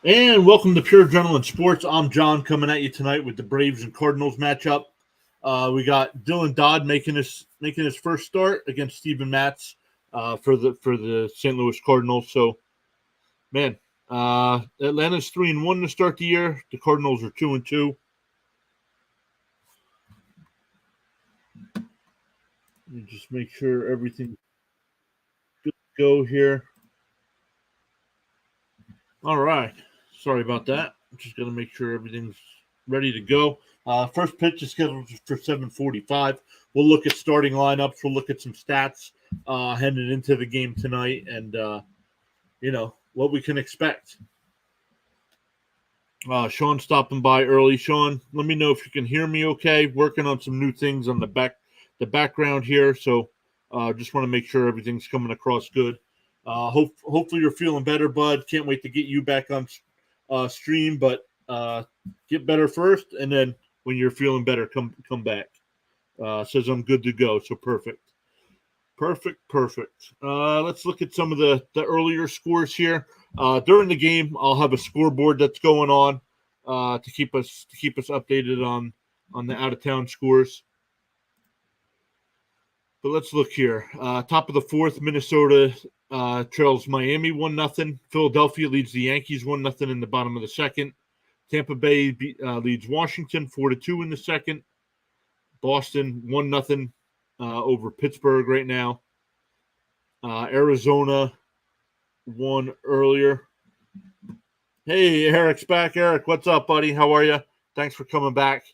And welcome to Pure Adrenaline Sports. I'm John coming at you tonight with the Braves and Cardinals matchup. We got Dylan Dodd making his first start against Steven Matz for the St. Louis Cardinals. So, man, Atlanta's 3-1 to start the year. The Cardinals are 2-2. Let me just make sure everything's good to go here. All right. Sorry about that. I'm just going to make sure everything's ready to go. First pitch is scheduled for 7:45. We'll look at starting lineups. We'll look at some stats heading into the game tonight and, what we can expect. Sean stopping by early. Sean, let me know if you can hear me okay. Working on some new things on the background here. So just want to make sure everything's coming across good. Hopefully you're feeling better, bud. Can't wait to get you back on stream, but get better first, and then when you're feeling better, come back. Says I'm good to go, so perfect. Let's look at some of the earlier scores here. During the game, I'll have a scoreboard that's going on to keep us updated on the out of town scores. But let's look here. Top of the fourth, Minnesota trails Miami 1-0. Philadelphia leads the Yankees 1-0 in the bottom of the second. Tampa Bay leads Washington 4-2 in the second. Boston 1-0 over Pittsburgh right now. Arizona won earlier. Hey, Eric's back. Eric, what's up, buddy? How are you? Thanks for coming back.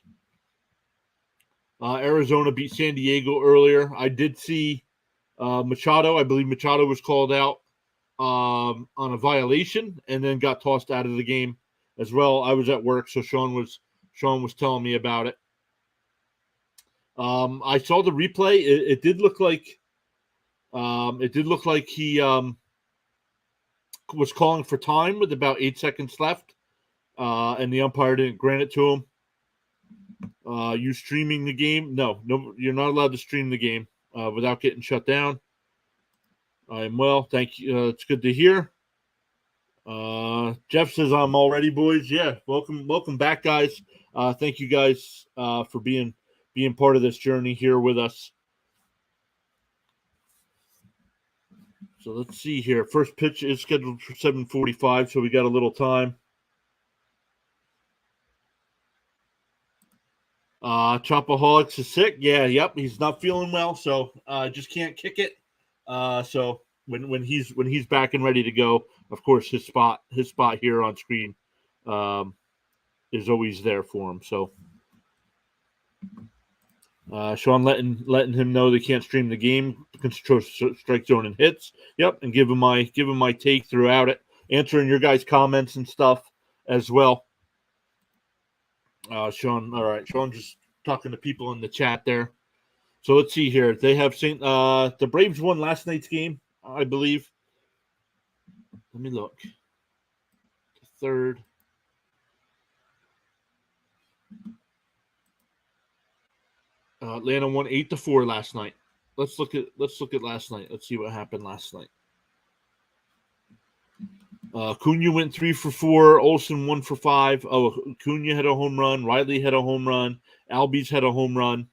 Arizona beat San Diego earlier. I did see Machado. I believe Machado was called out on a violation and then got tossed out of the game as well. I was at work, so Sean was telling me about it. I saw the replay. It did look like he was calling for time with about 8 seconds left, and the umpire didn't grant it to him. You streaming the game? No, you're not allowed to stream the game without getting shut down. I am well, thank you. It's good to hear. Jeff says I'm all ready, boys. Yeah, welcome back, guys. Thank you guys for being part of this journey here with us. So let's see here. First pitch is scheduled for 7:45, so we got a little time. Chopaholics is sick. Yeah, yep, he's not feeling well, so just can't kick it. So when he's back and ready to go, of course his spot here on screen is always there for him. So Sean letting him know they can't stream the game, control strike zone and hits. Yep, and give him my take throughout it, answering your guys' comments and stuff as well. Sean, all right, Sean just talking to people in the chat there. So let's see here. They have the Braves won last night's game, I believe. Let me look. The third. Atlanta won 8-4 last night. Let's look at last night. Let's see what happened last night. Cunha went 3 for 4. Olsen 1 for 5. Oh, Cunha had a home run. Riley had a home run. Albies had a home run.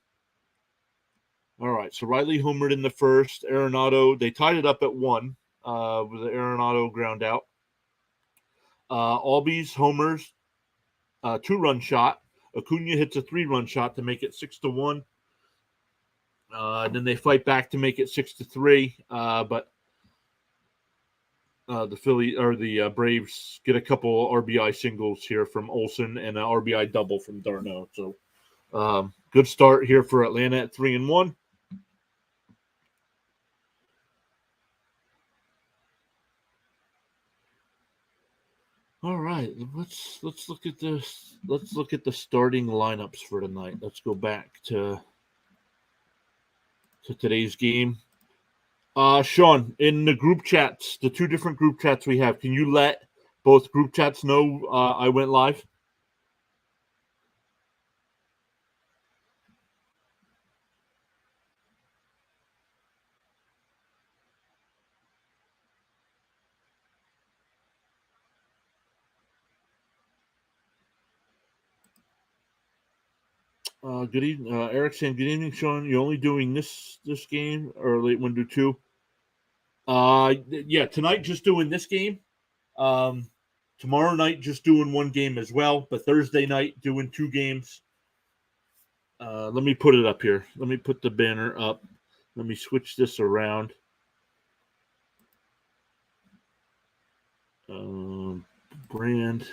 All right, so Riley homered in the first. Arenado, they tied it up at 1 with the Arenado ground out. Albies homers, 2-run shot. Acuna hits a 3-run shot to make it 6-1. Then they fight back to make it 6-3. But the Braves get a couple RBI singles here from Olsen and an RBI double from d'Arnaud. So good start here for Atlanta at 3-1. All right, let's look at this. Let's look at the starting lineups for tonight. Let's go back to today's game. Sean, in the group chats, the 2 different group chats we have, can you let both group chats know I went live? Good evening, Eric saying good evening, Sean. You're only doing this game or late window 2? Yeah, tonight just doing this game. Um, Tomorrow night just doing one game as well, but Thursday night doing 2 games. Let me put it up here. Let me put the banner up. Let me switch this around. Brand.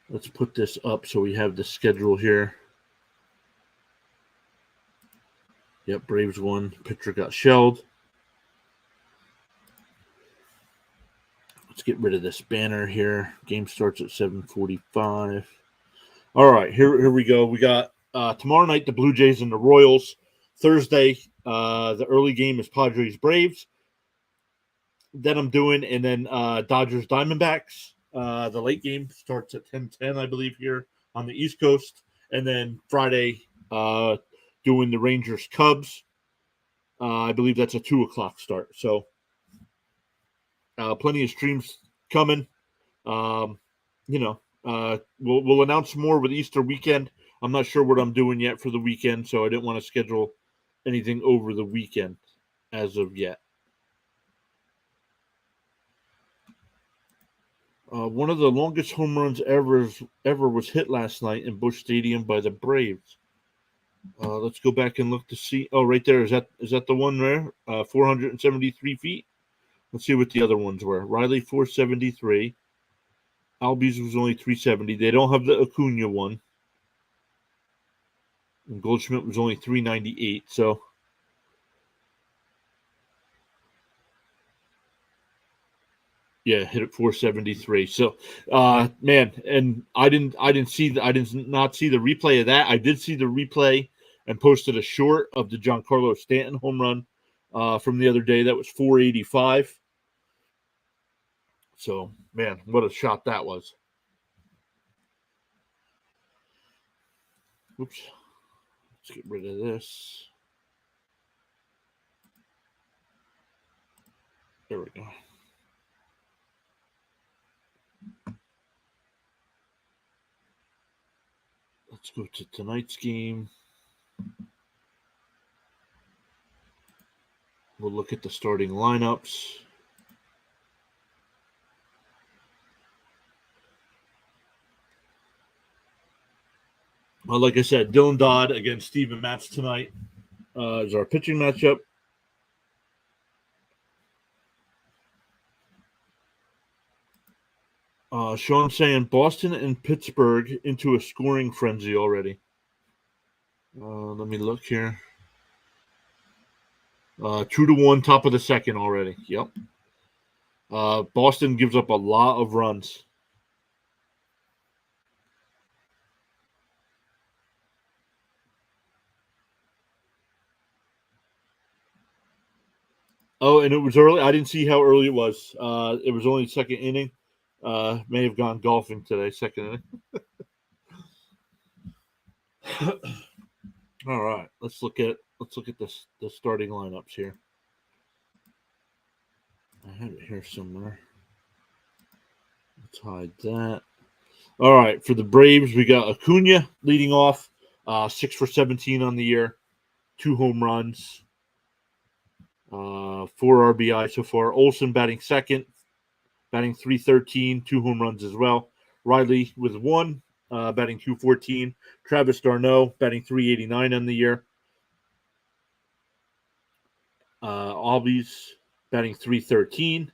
Let's put this up so we have the schedule here. Yep, Braves won. Pitcher got shelled. Let's get rid of this banner here. Game starts at 7:45. All right, here we go. We got tomorrow night the Blue Jays and the Royals. Thursday, the early game is Padres Braves. Then I'm doing, and then Dodgers Diamondbacks. The late game starts at 10:10, I believe, here on the East Coast. And then Friday, doing the Rangers Cubs. I believe that's a 2:00 start. So plenty of streams coming. We'll announce more with Easter weekend. I'm not sure what I'm doing yet for the weekend, so I didn't want to schedule anything over the weekend as of yet. One of the longest home runs ever was hit last night in Busch Stadium by the Braves. Let's go back and look to see. Oh, right there. Is that the one there? 473 feet. Let's see what the other ones were. Riley 473. Albies was only 370. They don't have the Acuna one. And Goldschmidt was only 398. So yeah, hit it 473. So man, and I did not see the replay of that. I did see the replay and posted a short of the Giancarlo Stanton home run from the other day. That was 485. So man, what a shot that was. Oops. Let's get rid of this. There we go. Let's go to tonight's game. We'll look at the starting lineups. Well, like I said, Dylan Dodd against Steven Matz tonight is our pitching matchup. Sean saying Boston and Pittsburgh into a scoring frenzy already. Let me look here. 2-1, top of the second already. Yep. Boston gives up a lot of runs. Oh, and it was early. I didn't see how early it was. It was only second inning. May have gone golfing today, second inning. All right, let's look at the starting lineups here. I have it here somewhere. Let's hide that. All right, for the Braves, we got Acuna leading off, 6 for 17 on the year, 2 home runs, 4 RBI so far. Olsen batting second, batting 313, 2 home runs as well. Riley with 1, batting 214. Travis d'Arnaud batting 389 on the year. Albies batting 313.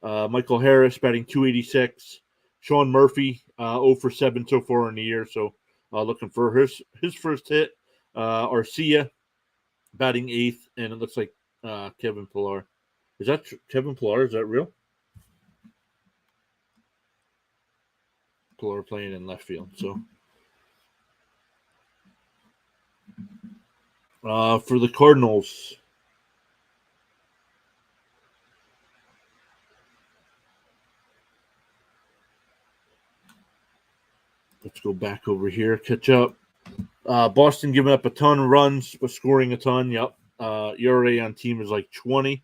Michael Harris batting 286. Sean Murphy 0 for 7 so far in the year, so looking for his first hit. Arcia batting 8th, and it looks like Kevin Pillar. Is that Kevin Pillar? Is that real? Pillar playing in left field. So for the Cardinals, let's go back over here, catch up. Boston giving up a ton of runs, but scoring a ton. Yep. ERA on team is like 20.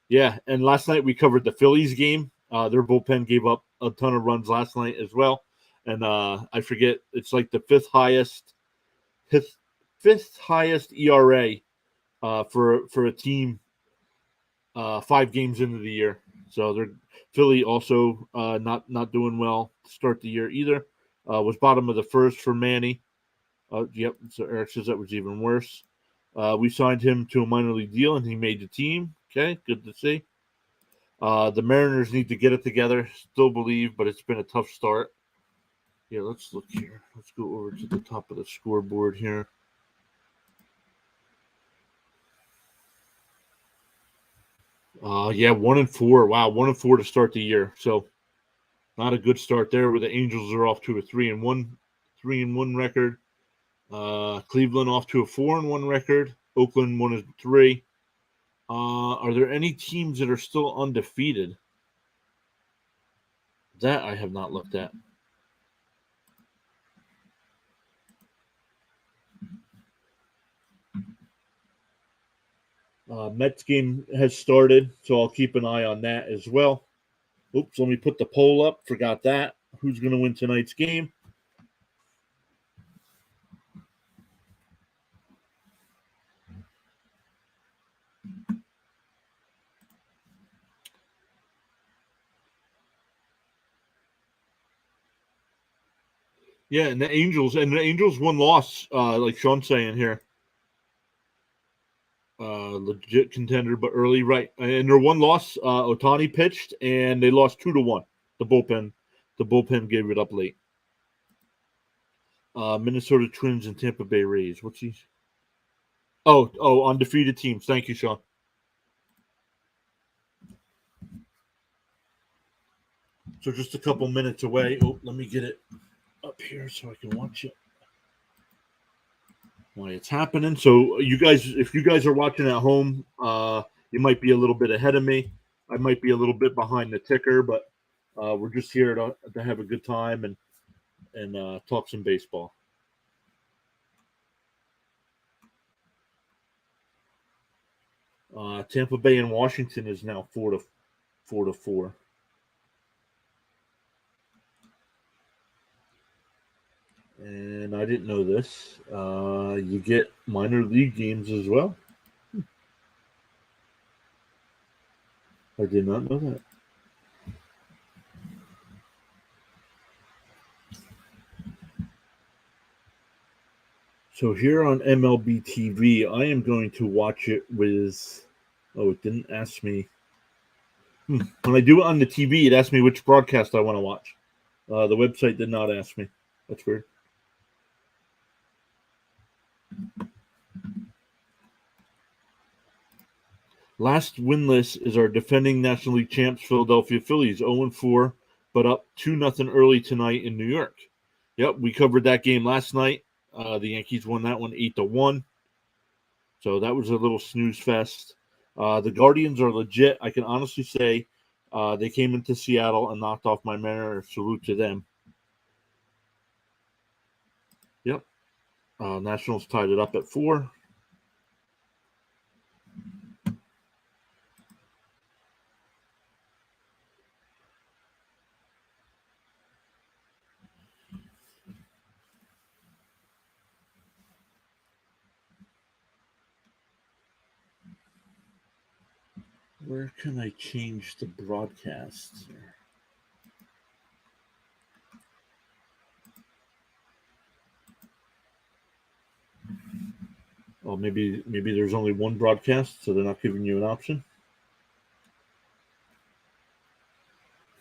Yeah, and last night we covered the Phillies game. Their bullpen gave up a ton of runs last night as well. and I forget, it's like the fifth highest ERA for a team 5 games into the year. So they're Philly also not doing well to start the year either. Was bottom of the first for Manny. Yep. So Eric says that was even worse. We signed him to a minor league deal, and he made the team. Okay, good to see. The Mariners need to get it together. Still believe, but it's been a tough start. Yeah, let's look here. Let's go over to the top of the scoreboard here. Yeah, 1-4. Wow, 1-4 to start the year. So not a good start there. Where the Angels are off to a 3-1 record. Cleveland off to a 4-1 record. Oakland 1-3. Are there any teams that are still undefeated? That I have not looked at. Mets game has started, so I'll keep an eye on that as well. Oops, let me put the poll up. Forgot that. Who's going to win tonight's game? Yeah, and the Angels one loss, like Sean's saying here. Legit contender, but early, right? And their one loss, Otani pitched, and they lost 2-1. The bullpen gave it up late. Minnesota Twins and Tampa Bay Rays. What's he? Oh, undefeated teams. Thank you, Sean. So just a couple minutes away. Oh, let me get it up here so I can watch it. Why it's happening. So you guys, if you guys are watching at home, you might be a little bit ahead of me. I might be a little bit behind the ticker, but we're just here to have a good time and talk some baseball. Tampa Bay and Washington is now 4-4. And I didn't know this. You get minor league games as well. I did not know that. So here on MLB TV, I am going to watch it with. Oh, it didn't ask me. When I do it on the TV, it asks me which broadcast I want to watch. The website did not ask me. That's weird. Last winless is our defending National League champs, Philadelphia Phillies, 0-4, but up 2-0 early tonight in New York. Yep, we covered that game last night. The Yankees won that one 8-1. So that was a little snooze fest. The Guardians are legit. I can honestly say they came into Seattle and knocked off my Mariners. Salute to them. Yep. Nationals tied it up at 4. Where can I change the broadcast? Oh, maybe there's only one broadcast, so they're not giving you an option.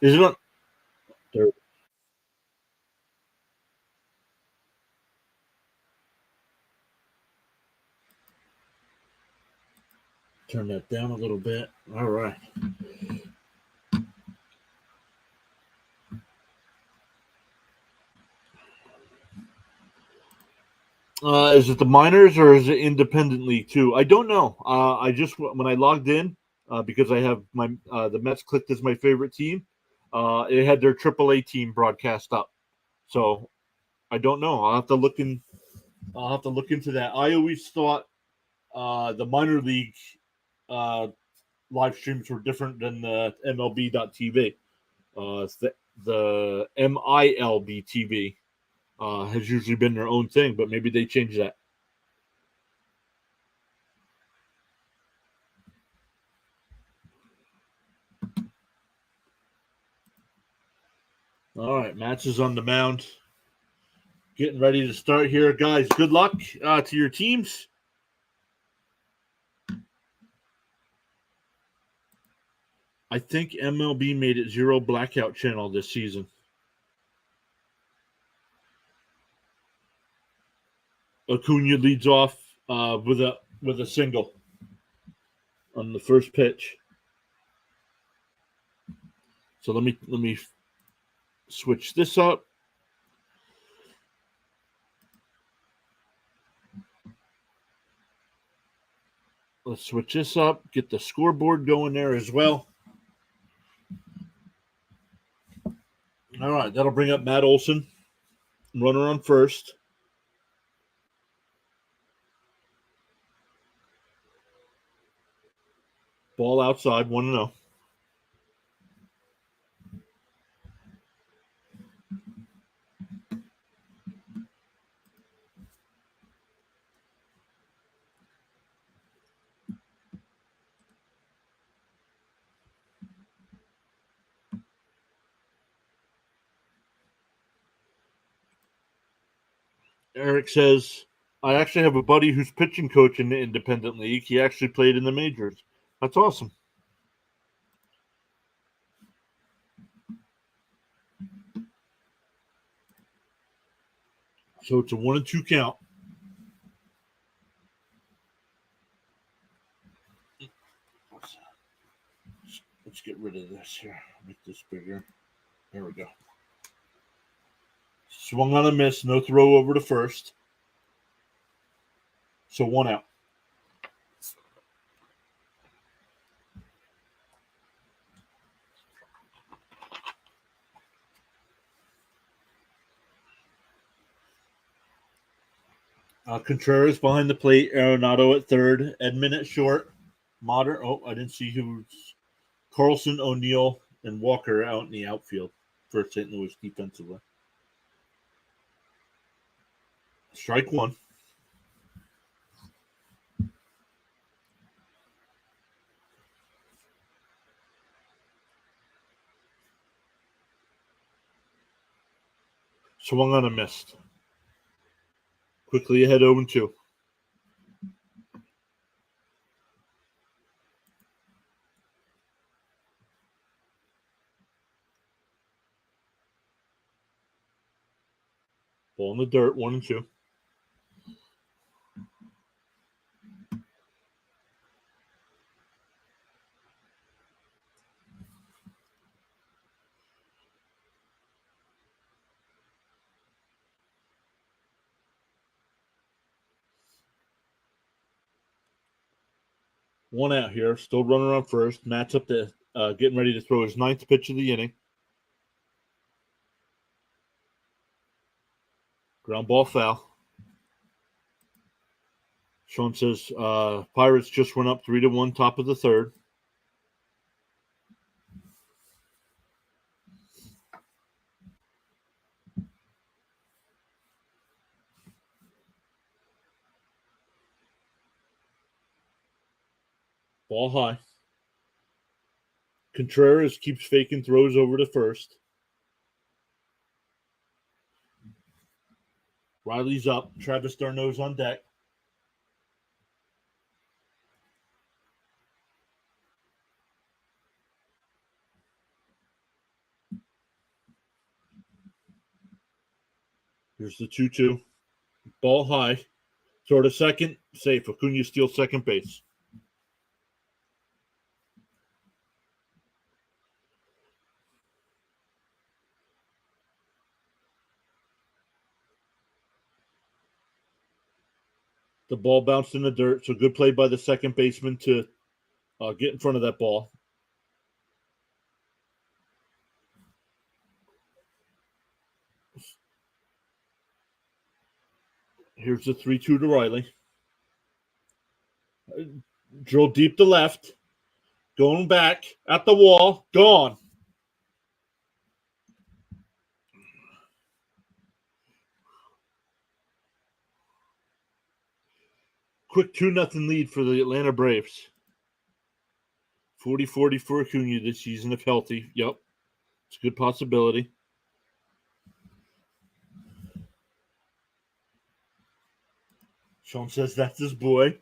Is it on? There. Turn that down a little bit. All right. Is it the minors or is it independent league too? I don't know. I just when I logged in because I have my the Mets clicked as my favorite team. It had their AAA team broadcast up, so I don't know. I'll have to look in. I'll have to look into that. I always thought the minor league live streams were different than the MLB.TV. the MILB TV has usually been their own thing, but maybe they changed that. All right, Match is on the mound. Getting ready to start here, guys. Good luck to your teams. I think MLB made it 0 blackout channel this season. Acuna leads off with a single on the first pitch. So let me switch this up. Let's switch this up. Get the scoreboard going there as well. All right, that'll bring up Matt Olson, runner on first. Ball outside, 1-0. Eric says, I actually have a buddy who's pitching coach in the independent league. He actually played in the majors. That's awesome. So it's a 1-2 count. Let's get rid of this here. Make this bigger. There we go. Swung on a miss. No throw over to first. So 1 out. Contreras behind the plate. Arenado at third. Edman at short. Modern. Oh, I didn't see who's. Carlson, O'Neill, and Walker out in the outfield for St. Louis defensively. Strike one. Swung on a missed. Quickly ahead 0-2. Ball in the dirt, 1-2. One out here. Still running on first. Matt's up to getting ready to throw his 9th pitch of the inning. Ground ball foul. Sean says Pirates just went up 3-1, top of the third. Ball high. Contreras keeps faking throws over to first. Riley's up. Travis d'Arnaud's on deck. Here's the 2-2. Ball high. Throw to second. Safe. Acuna steals second base. The ball bounced in the dirt, so good play by the second baseman to get in front of that ball. Here's the 3-2 to Riley. Drill deep to left. Going back at the wall. Gone. Quick 2-0 lead for the Atlanta Braves. 40-40 for Acuna this season if healthy. Yep. It's a good possibility. Sean says that's his boy.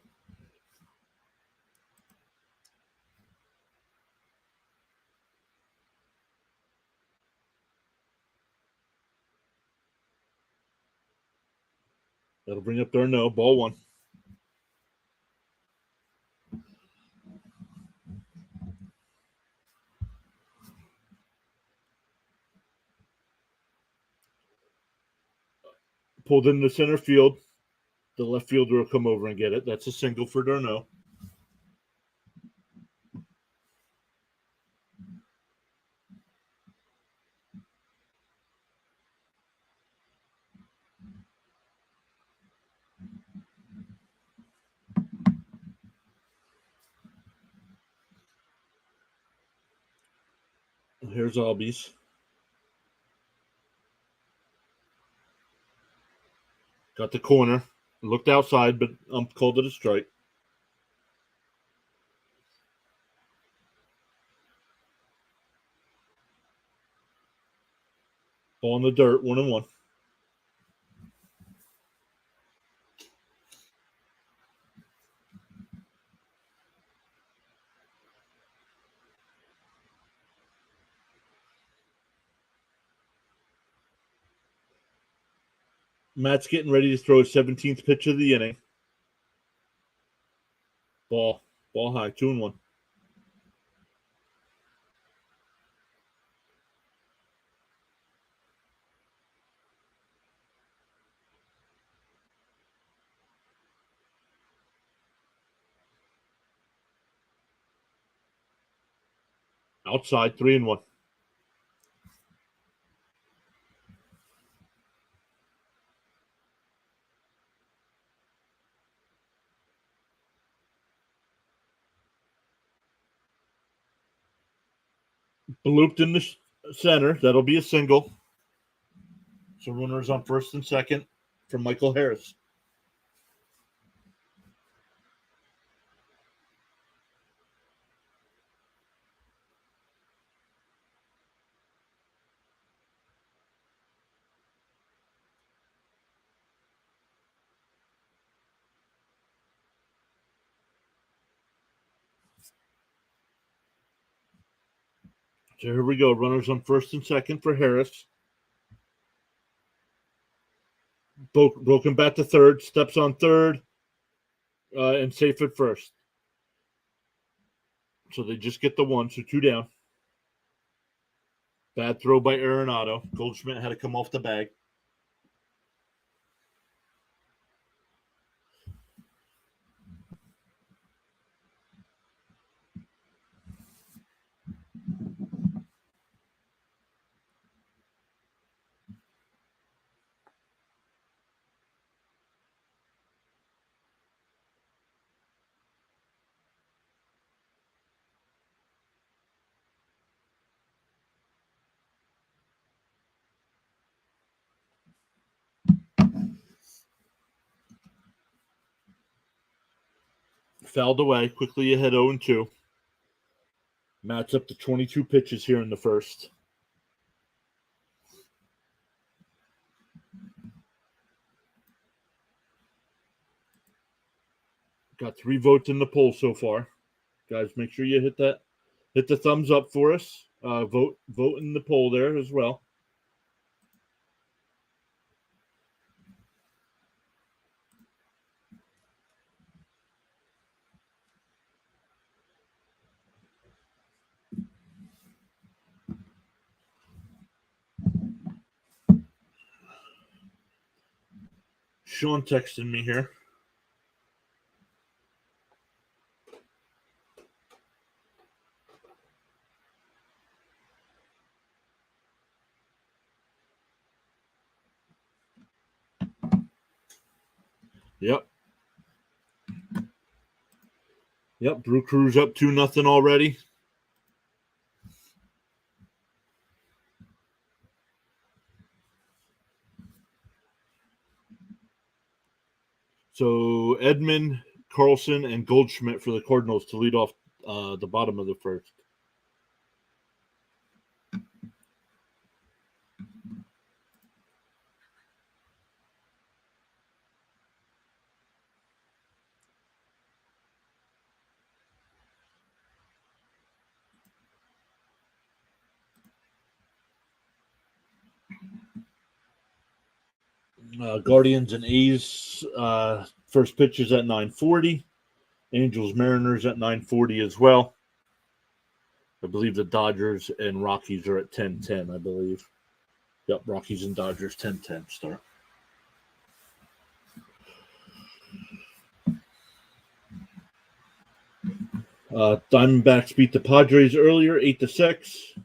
That'll bring up d'Arnaud. Ball one. Pulled into center field. The left fielder will come over and get it. That's a single for d'Arnaud. Here's Albies. Got the corner. Looked outside, but called it a strike. Ball in the dirt, 1-1. Matt's getting ready to throw his 17th pitch of the inning. Ball high, 2-1. Outside, 3-1. Looped in the center. That'll be a single. So runners on first and second for Michael Harris. So here we go. Runners on first and second for Harris. Broken bat to third. Steps on third. And safe at first. So they just get the one. So 2 down. Bad throw by Arenado. Goldschmidt had to come off the bag. Fouled away. Quickly ahead 0-2. Matt's up to 22 pitches here in the first. Got 3 votes in the poll so far. Guys, make sure you hit the thumbs up for us. Vote in the poll there as well. Sean texted me here. Yep. Brew Crew's up 2-0 already. So Edmund Carlson and Goldschmidt for the Cardinals to lead off the bottom of the first. Guardians and A's first pitch is at 9:40. Angels Mariners at 9:40 as well. I believe the Dodgers and Rockies are at 10:10. I believe. Yep, Rockies and Dodgers 10:10 start. Diamondbacks beat the Padres earlier, 8-6.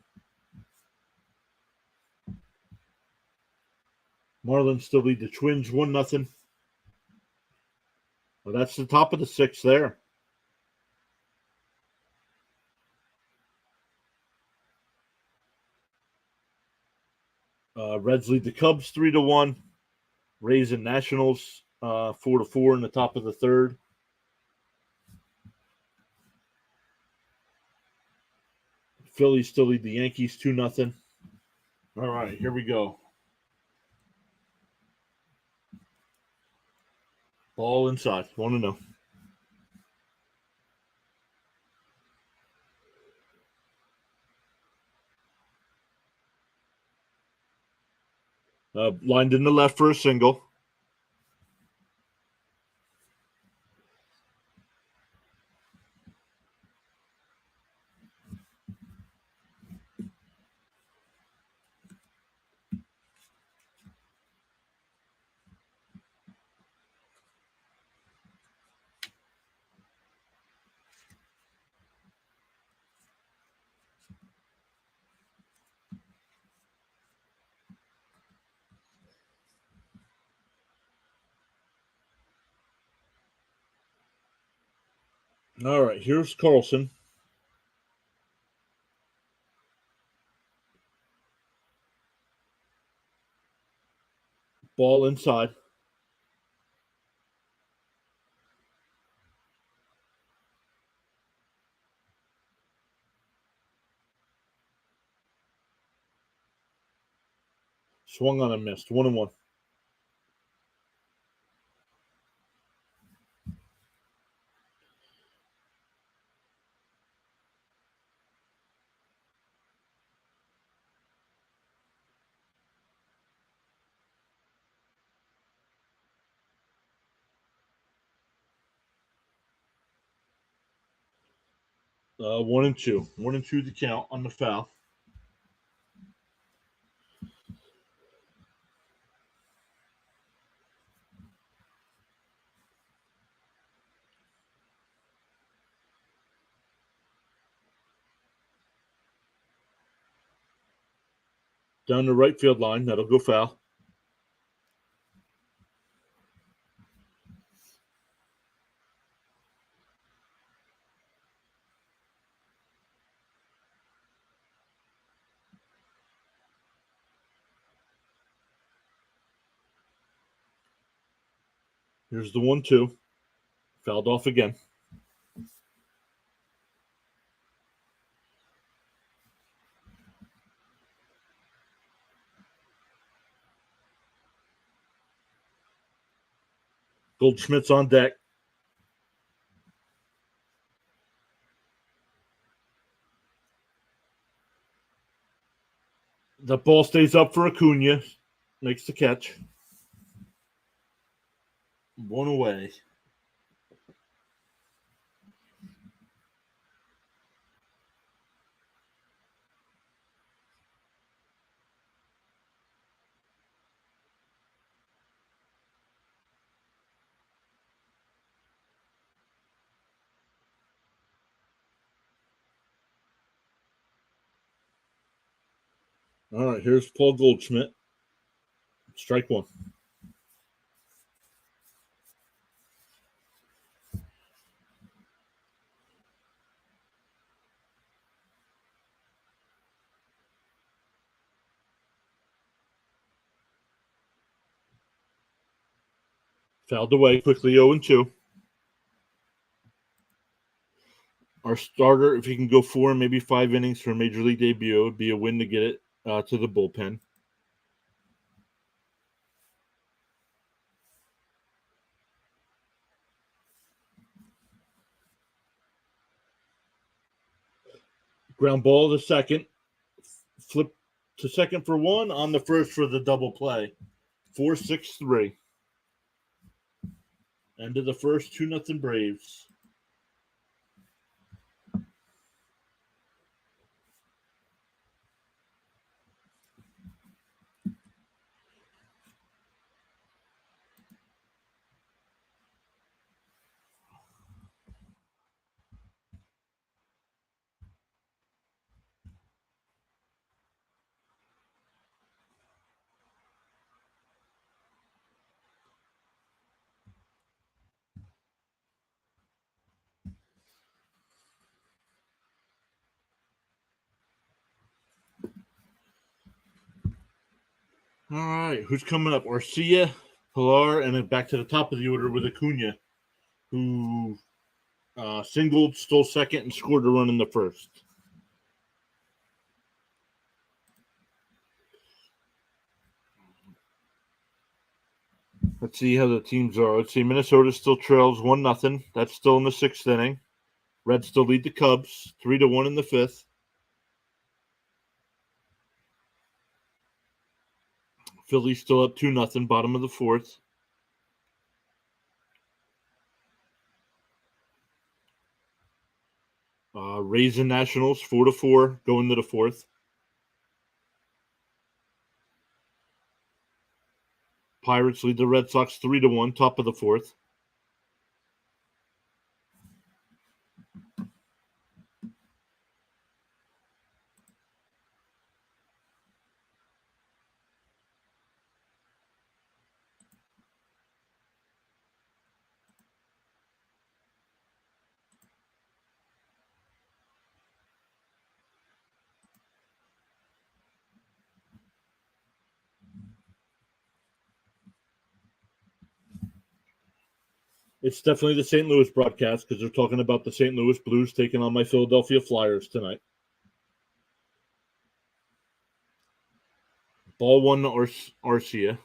Marlins still lead the Twins 1-0. Well, that's the top of the sixth there. Reds lead the Cubs 3-1. Rays and Nationals 4-4 in the top of the third. Phillies still lead the Yankees 2-0. All right, here we go. Ball inside. 1-0. Lined in the left for a single. All right, here's Carlson. Ball inside. Swung on and missed. 1-1. Uh, 1-2. 1-2 to count on the foul. Down the right field line. That'll go foul. Here's the 1-2. Fouled off again. Goldschmidt's on deck. The ball stays up for Acuna. Makes the catch. 1 away. All right, here's Paul Goldschmidt. Strike one. Fouled away quickly. 0-2. Our starter, if he can go 4, maybe 5 innings for a major league debut, it would be a win to get it to the bullpen. Ground ball to second. Flip to second for 1, on the first for the double play. 4-6-3. End of the first, 2-0 Braves. All right, who's coming up? Arcia, Pilar, and then back to the top of the order with Acuna, who singled, stole second, and scored a run in the first. Let's see how the teams are. Let's see. Minnesota still trails 1-0. That's still in the 6th inning. Reds still lead the Cubs 3-1 in the 5th. Phillies still up 2-0, bottom of the 4th. Rays and Nationals 4-4 going to the 4th. Pirates lead the Red Sox 3-1, top of the 4th. It's definitely the St. Louis broadcast because they're talking about the St. Louis Blues taking on my Philadelphia Flyers tonight. Ball 1 to Arcia.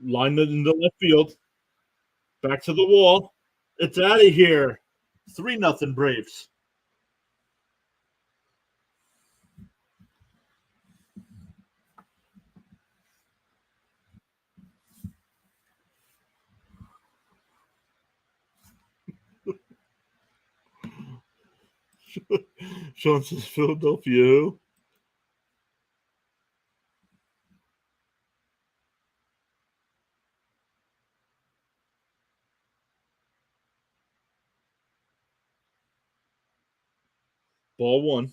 Line it into left field. Back to the wall. It's out of here. 3-0 Braves. Sean says Philadelphia who? Ball 1.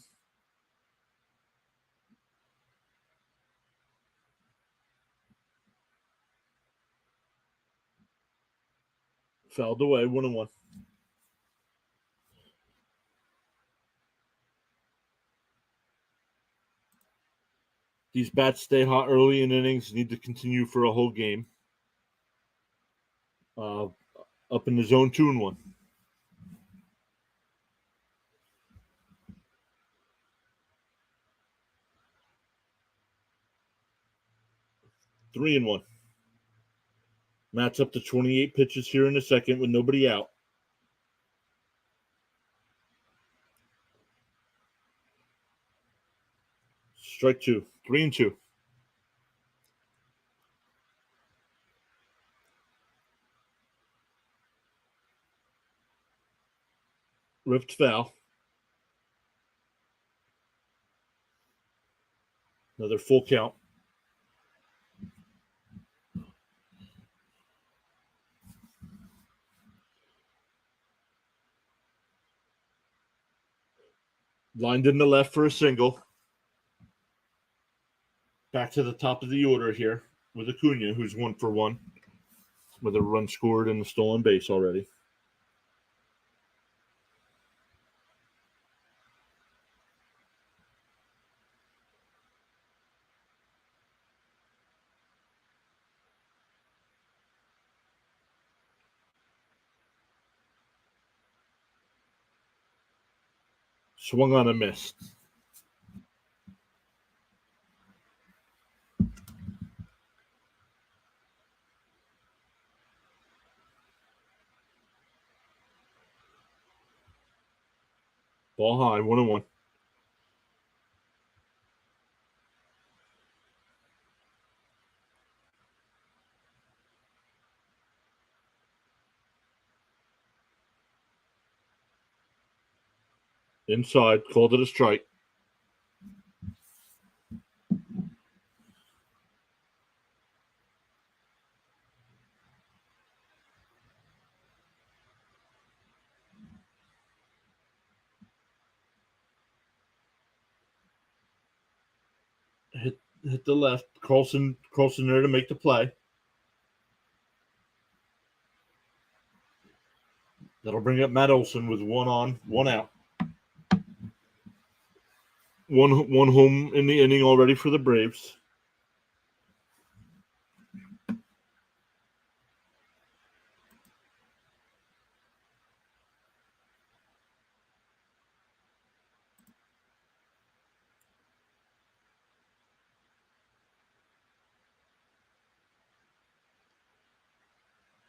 Fouled away, 1-1. These bats stay hot early in innings, need to continue for a whole game. Up in the zone, 2-1. Three and 1. Matt's up to 28 pitches here in the second with nobody out. Strike 2. 3-2. Ripped foul. Another full count. Lined in the left for a single. Back to the top of the order here with Acuna, who's 1 for 1 with a run scored and a stolen base already. Swung on a miss. Ball high, 1-1. Inside, called it a strike. Hit the left. Carlson there to make the play. That'll bring up Matt Olson with 1 on, 1 out. One home in the inning already for the Braves.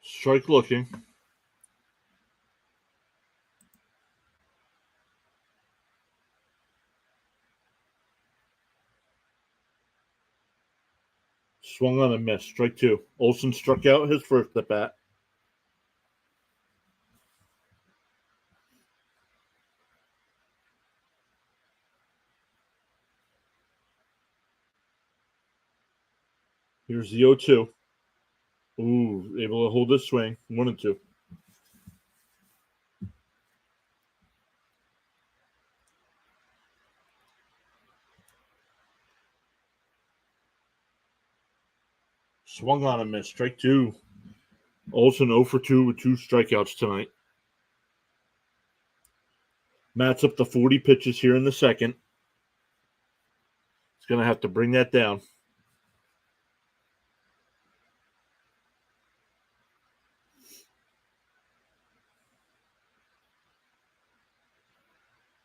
Strike looking. Swung on a miss. Strike 2. Olson struck out his first at bat. Here's the 0-2. Ooh, able to hold his swing. 1-2. Swung on a miss. Strike 2. Olson 0 for 2 with 2 strikeouts tonight. Matt's up to 40 pitches here in the second. He's going to have to bring that down.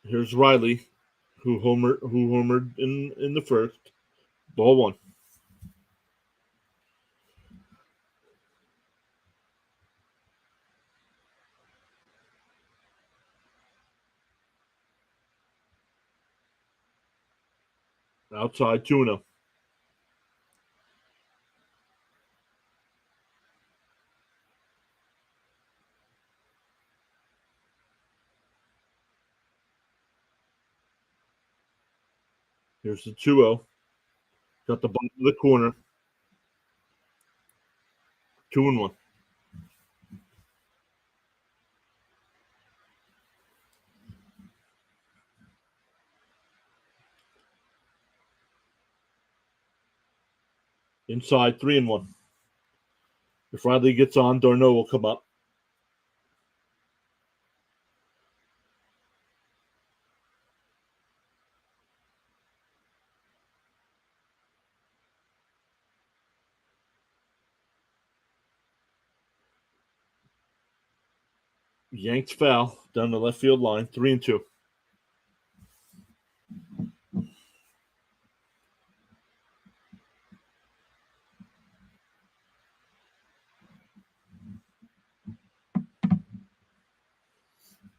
Here's Riley, who homered in the first. Ball 1. Outside 2-0. Here's the 2-0. Got the ball in the corner. 2-1. Inside 3-1. If Riley gets on, Darno will come up. Yanked foul down the left field line. 3-2.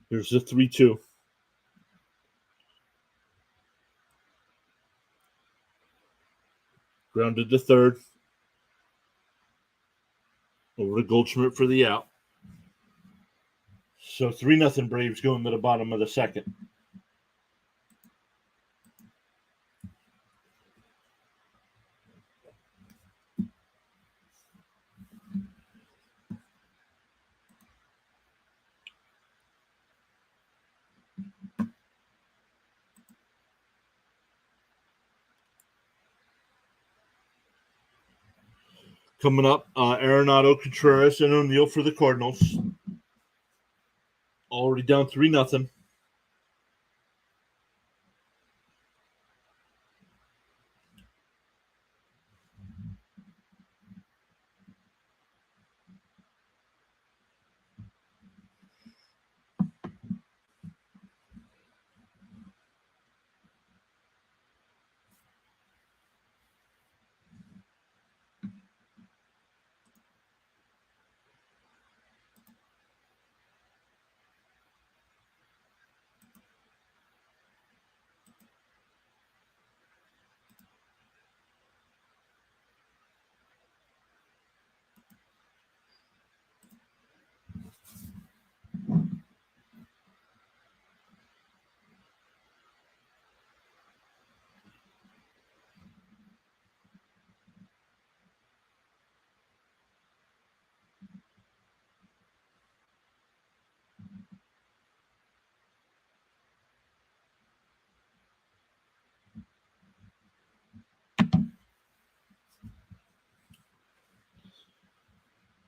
Here's the 3-2. Grounded to third. Over to Goldschmidt for the out. So 3-0 Braves going to the bottom of the second. Coming up, Arenado, Contreras, and O'Neill for the Cardinals. Already down 3-0.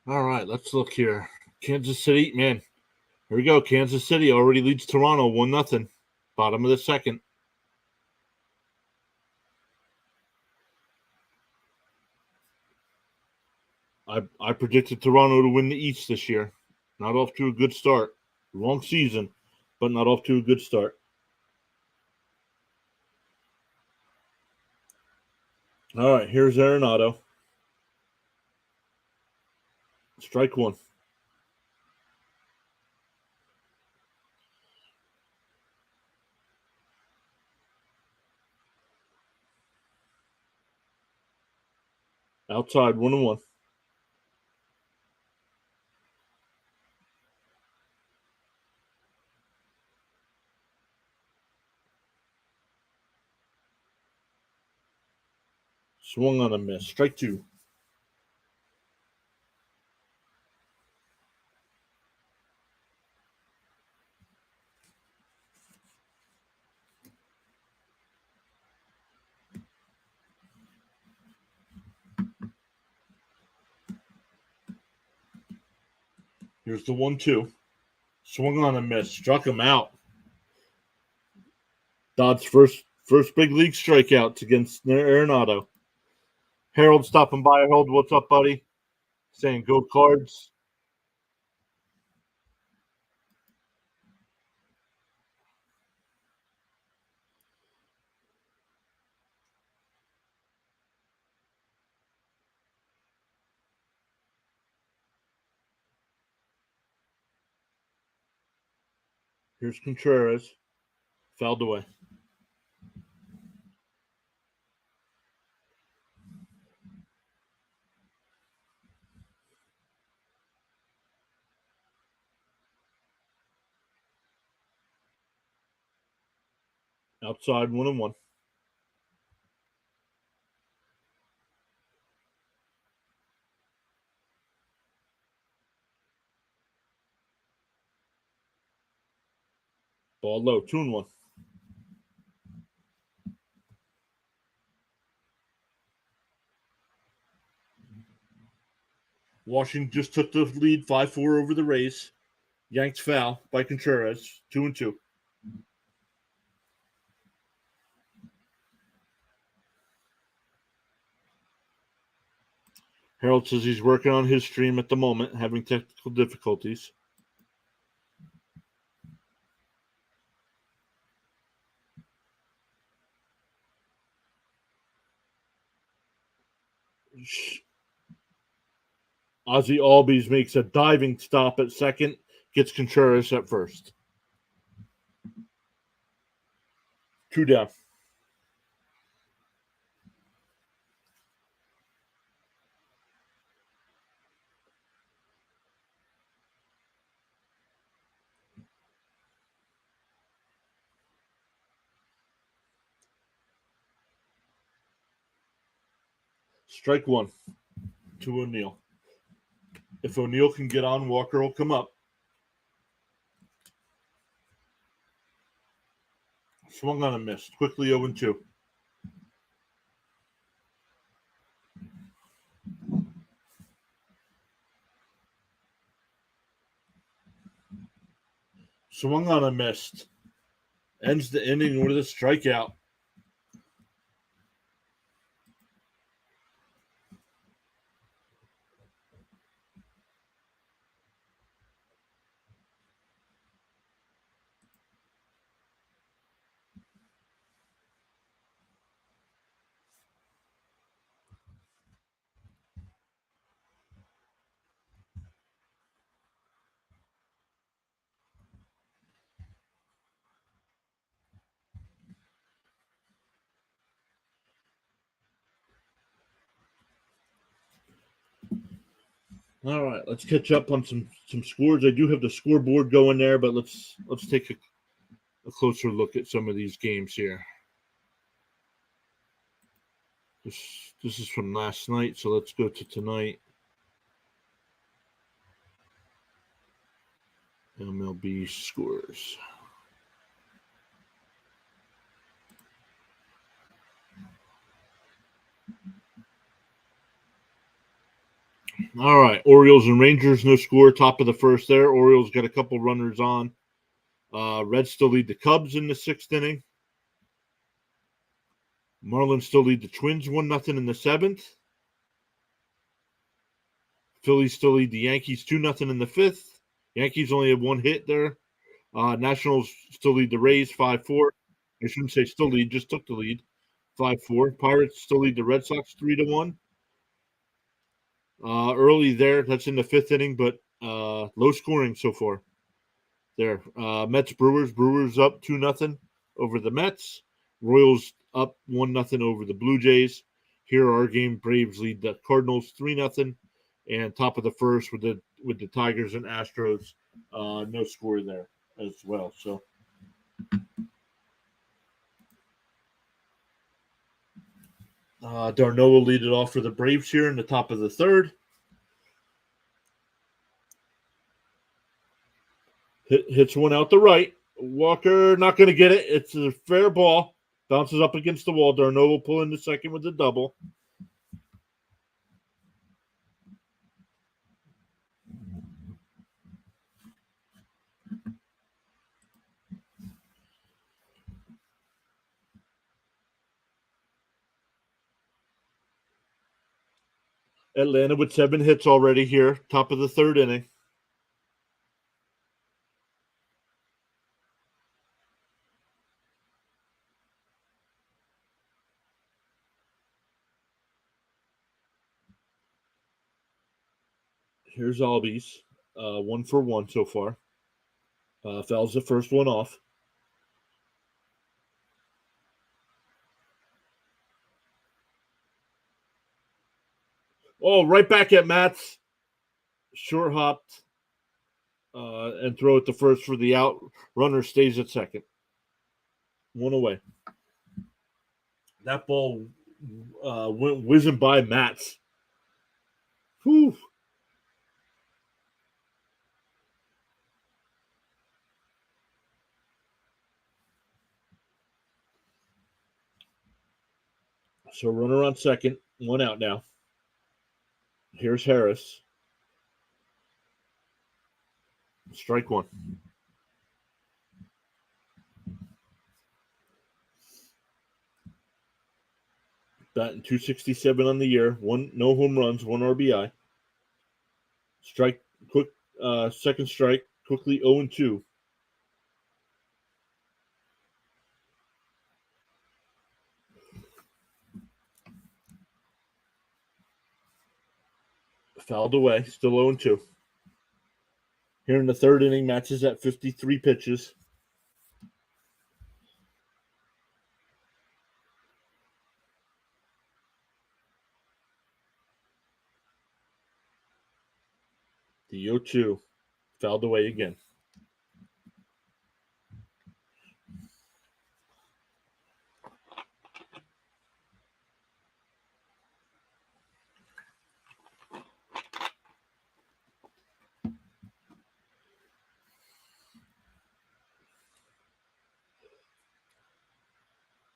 All right, let's look here. Kansas City, man. Here we go. Kansas City already leads Toronto 1-0. Bottom of the second. I predicted Toronto to win the East this year. Not off to a good start. Long season, but not off to a good start. All right, here's Arenado. Strike one. Outside 1-1. Swung on a miss. Strike two. Here's the 1-2. Swung on a miss. Struck him out. Dodd's first big league strikeouts against Arenado. Harold stopping by. Harold, what's up, buddy? Saying go Cards. Here's Contreras. Fouled away. Outside 1-1. Ball low. 2-1. Washington just took the lead 5-4 over the Rays. Yanked foul by Contreras. 2-2. Harold says he's working on his stream at the moment, having technical difficulties. Ozzy Albies makes a diving stop at second, gets Contreras at first. 2 down. Strike one to O'Neill. If O'Neill can get on, Walker will come up. Swung on a miss. Quickly 0-2. Swung on a missed. Ends the inning with a strikeout. All right, let's catch up on some scores. I do have the scoreboard going there, but let's take a closer look at some of these games here. This is from last night, so let's go to tonight. MLB scores. All right, Orioles and Rangers, no score. Top of the first there. Orioles got a couple runners on. Reds still lead the Cubs in the sixth inning. Marlins still lead the Twins 1-0 in the seventh. Phillies still lead the Yankees 2-0 in the fifth. Yankees only have one hit there. Nationals still lead the Rays 5-4. I shouldn't say still lead, just took the lead 5-4. Pirates still lead the Red Sox 3-1. Early there, that's in the fifth inning, but low scoring so far. There, Mets Brewers up 2-0 over the Mets. Royals up 1-0 over the Blue Jays. Here our game, Braves lead the Cardinals 3-0, and top of the first with the Tigers and Astros, no score there as well. So. Darno will lead it off for the Braves here in the top of the third. Hits one out the right. Walker not going to get it. It's a fair ball. Bounces up against the wall. Darno will pull in the second with the double. Atlanta with 7 hits already here. Top of the third inning. Here's Albies. 1 for 1 so far. Fouls the first one off. Oh, right back at Matz. Short hopped and throw it to first for the out. Runner stays at second. 1 away. That ball went whizzing by Matz. Whew. So runner on second, 1 out now. Here's Harris. Strike 1. Batting 267 on the year. No home runs, 1 RBI. Strike quick. Second strike. Quickly 0-2. Fouled away. Still 0-2. Here in the third inning, matches at 53 pitches. The 0-2. Fouled away again.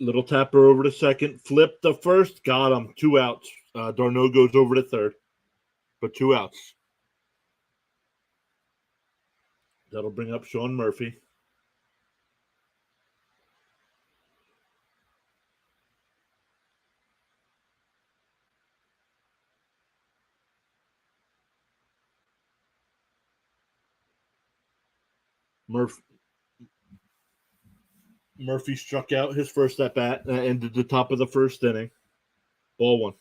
Little tapper over to second. Flip the first. Got him. 2 outs. Darno goes over to third. But 2 outs. That'll bring up Sean Murphy. Murphy struck out his first at bat ended the top of the first inning. Ball 1.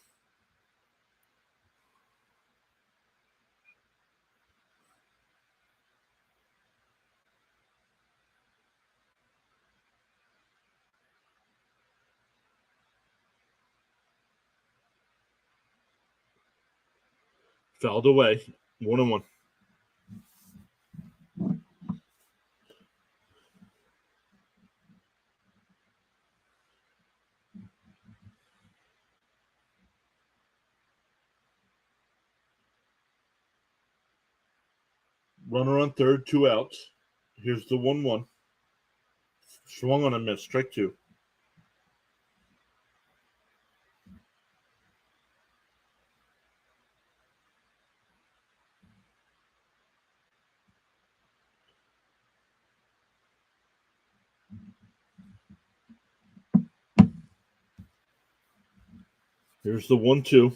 Fouled away. 1-1. Runner on third, 2 outs. Here's the 1-1. Swung on a miss. Strike 2. Here's the 1-2.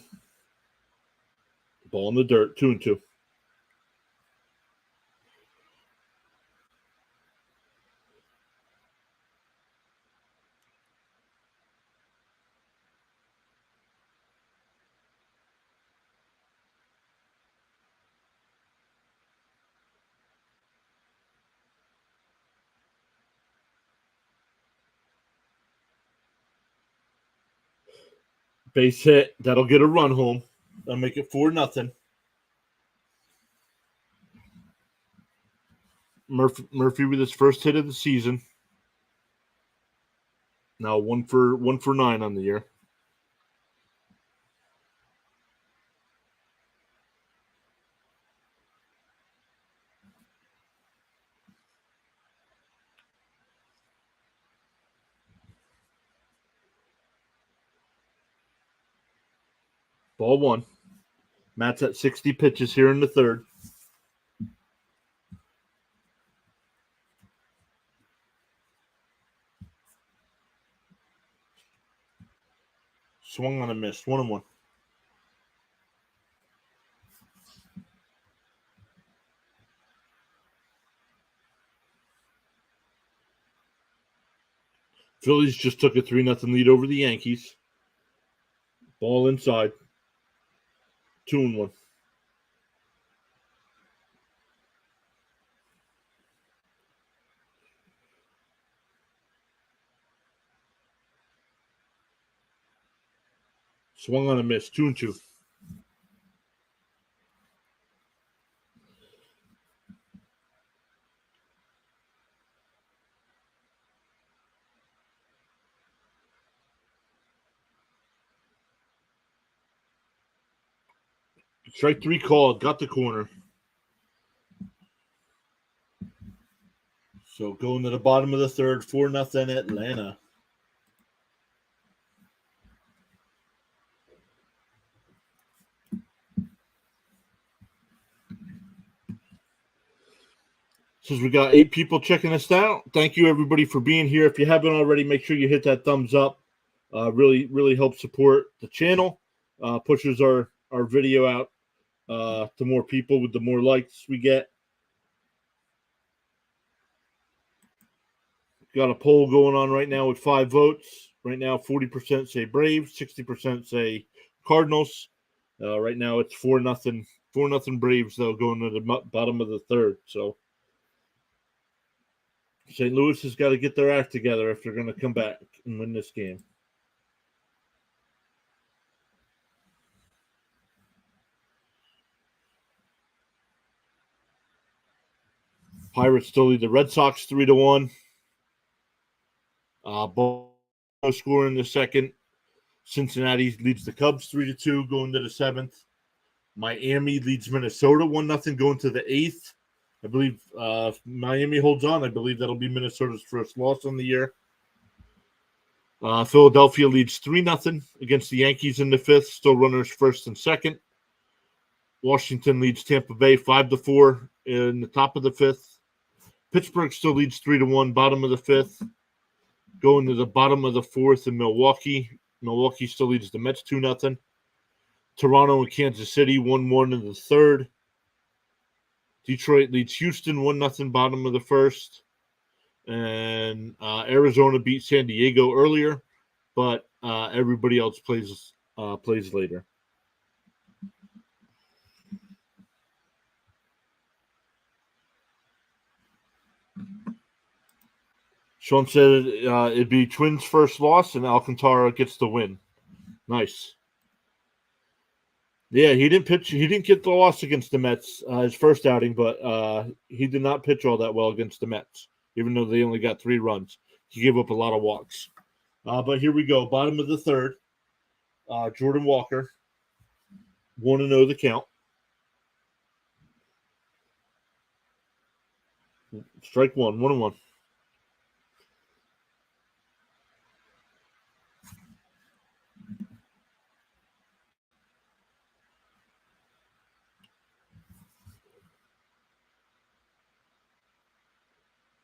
Ball in the dirt, 2-2. Base hit. That'll get a run home. That'll make it 4-0. Murphy with his first hit of the season. Now 1 for 9 on the year. Ball 1. Matt's at 60 pitches here in the third. Swung on a miss. 1-1. Phillies just took a 3-0 lead over the Yankees. Ball inside. 2-1. Swung on a miss. 2-2. Strike 3 called. Got the corner. So going to the bottom of the third. 4-0 Atlanta. Since we got 8 people checking us out, thank you everybody for being here. If you haven't already, make sure you hit that thumbs up. Really helps support the channel. Pushes our video out to more people with the more likes we get. Got a poll going on right now with 5 votes. Right now, 40% say Braves, 60% say Cardinals. Right now, it's 4-0. 4-0 Braves, though, going to the bottom of the third. So St. Louis has got to get their act together if they're going to come back and win this game. Pirates still lead the Red Sox 3-1. Both score in the second. Cincinnati leads the Cubs 3-2 going to the 7th. Miami leads Minnesota 1-0 going to the 8th. I believe Miami holds on. I believe that'll be Minnesota's first loss on the year. Philadelphia leads 3-0 against the Yankees in the 5th. Still runners first and second. Washington leads Tampa Bay 5-4 in the top of the 5th. Pittsburgh still leads 3-1, bottom of the 5th. Going to the bottom of the 4th in Milwaukee. Milwaukee still leads the Mets 2-0. Toronto and Kansas City 1-1 in the 3rd. Detroit leads Houston 1-0, bottom of the 1st. And Arizona beat San Diego earlier, but everybody else plays later. Sean said it'd be Twins' first loss, and Alcantara gets the win. Nice. Yeah, he didn't pitch. He didn't get the loss against the Mets his first outing, but he did not pitch all that well against the Mets, even though they only got 3 runs. He gave up a lot of walks. But here we go. Bottom of the 3rd. Jordan Walker, 1-0 the count. Strike 1, 1-1.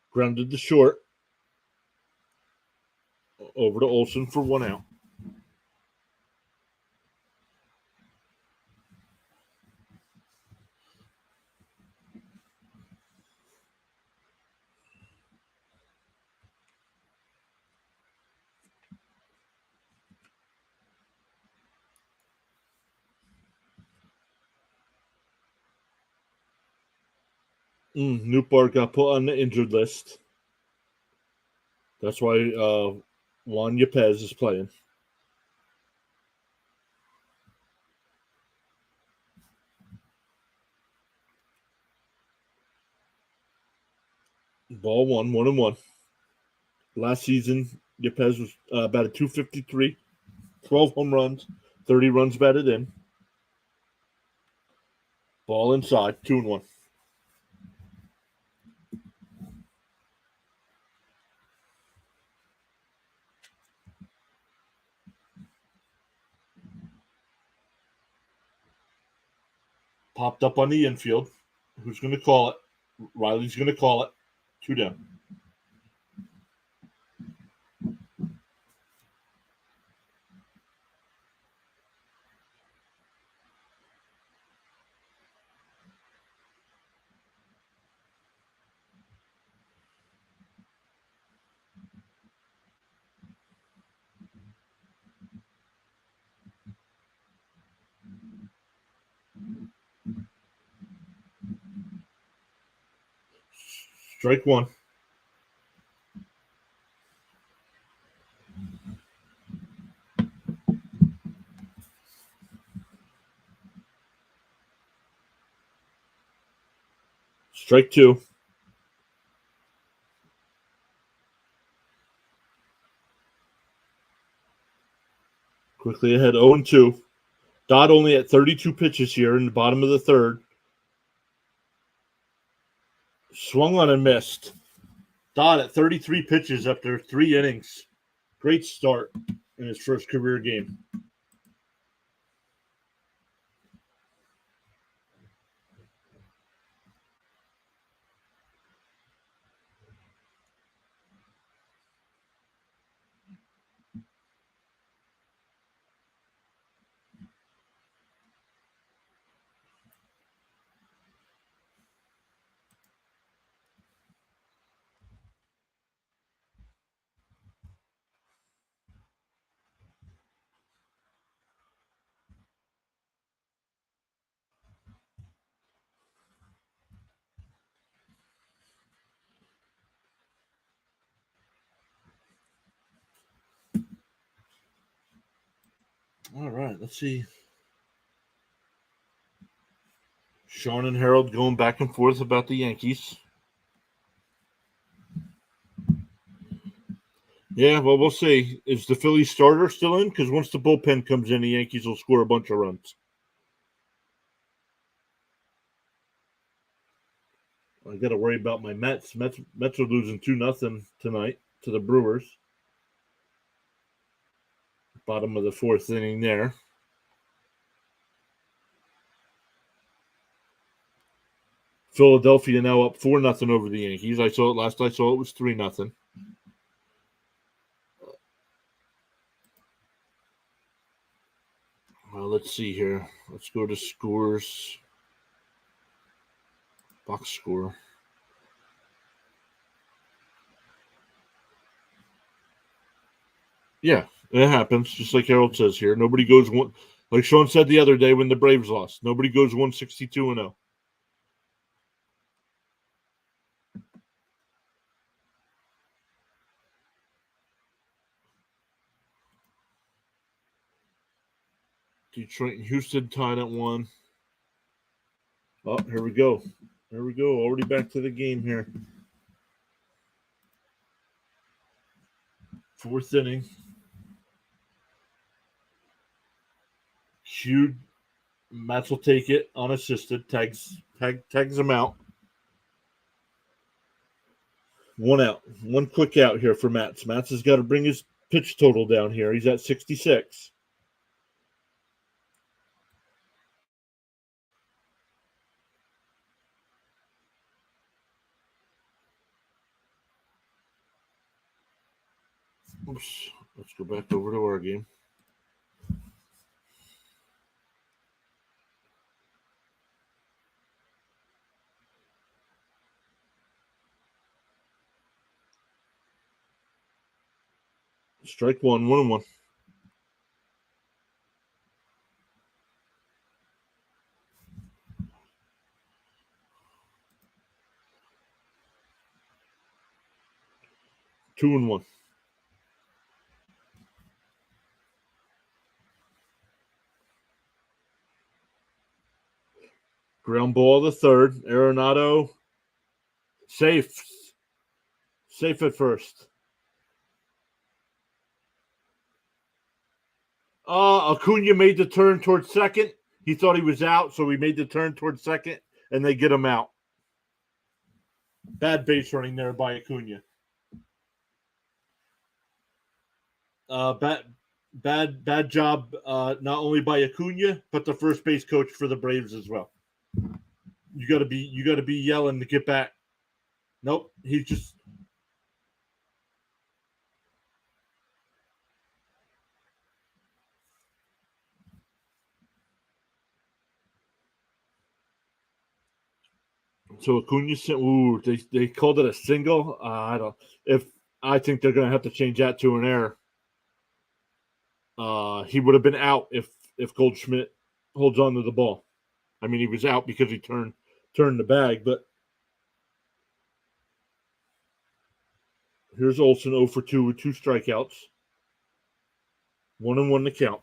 Grounded to short. Over to Olsen for 1 out. Newport got put on the injured list. That's why Juan Yepez is playing. Ball 1-1. Last season, Yepez was batted .253, 12 home runs, 30 runs batted in. Ball inside, 2-1. Popped up on the infield. Who's going to call it? Riley's going to call it. 2 down. Strike 1. Strike 2. Quickly ahead, 0-2. Dodd only at 32 pitches here in the bottom of the third. Swung on and missed. Dodd at 33 pitches after 3 innings. Great start in his first career game. All right, let's see. Sean and Harold going back and forth about the Yankees. Yeah, well, we'll see. Is the Philly starter still in? Because once the bullpen comes in, the Yankees will score a bunch of runs. I got to worry about my Mets. Mets are losing 2-0 tonight to the Brewers. Bottom of the fourth inning there. Philadelphia now up 4-0 over the Yankees. I saw it last I saw it was 3-0. Let's see here. Let's go to scores. Box score. Yeah, it happens. Just like Harold says here. Nobody goes one. Like Sean said the other day when the Braves lost. Nobody goes 162-0. Detroit and Houston tied at 1. Oh, here we go. Here we go. Already back to the game here. Fourth inning. Huge. Mats will take it unassisted. Tags him out. 1 out. 1 quick out here for Mats. Mats has got to bring his pitch total down here. He's at 66. Oops. Let's go back over to our game. Strike 1, 1-1. 2-1. Ground ball the third. Arenado safe. Safe at first. Acuna made the turn towards second. He thought he was out, so he made the turn towards second, and they get him out. Bad base running there by Acuna. Bad job, not only by Acuna, but the first base coach for the Braves as well. You gotta be yelling to get back. Nope, he's just. So Acuna, they called it a single. I think they're gonna have to change that to an error. He would have been out if Goldschmidt holds on to the ball. I mean, he was out because he turned the bag, but here's Olsen 0 for 2 with 2 strikeouts. 1-1 to count.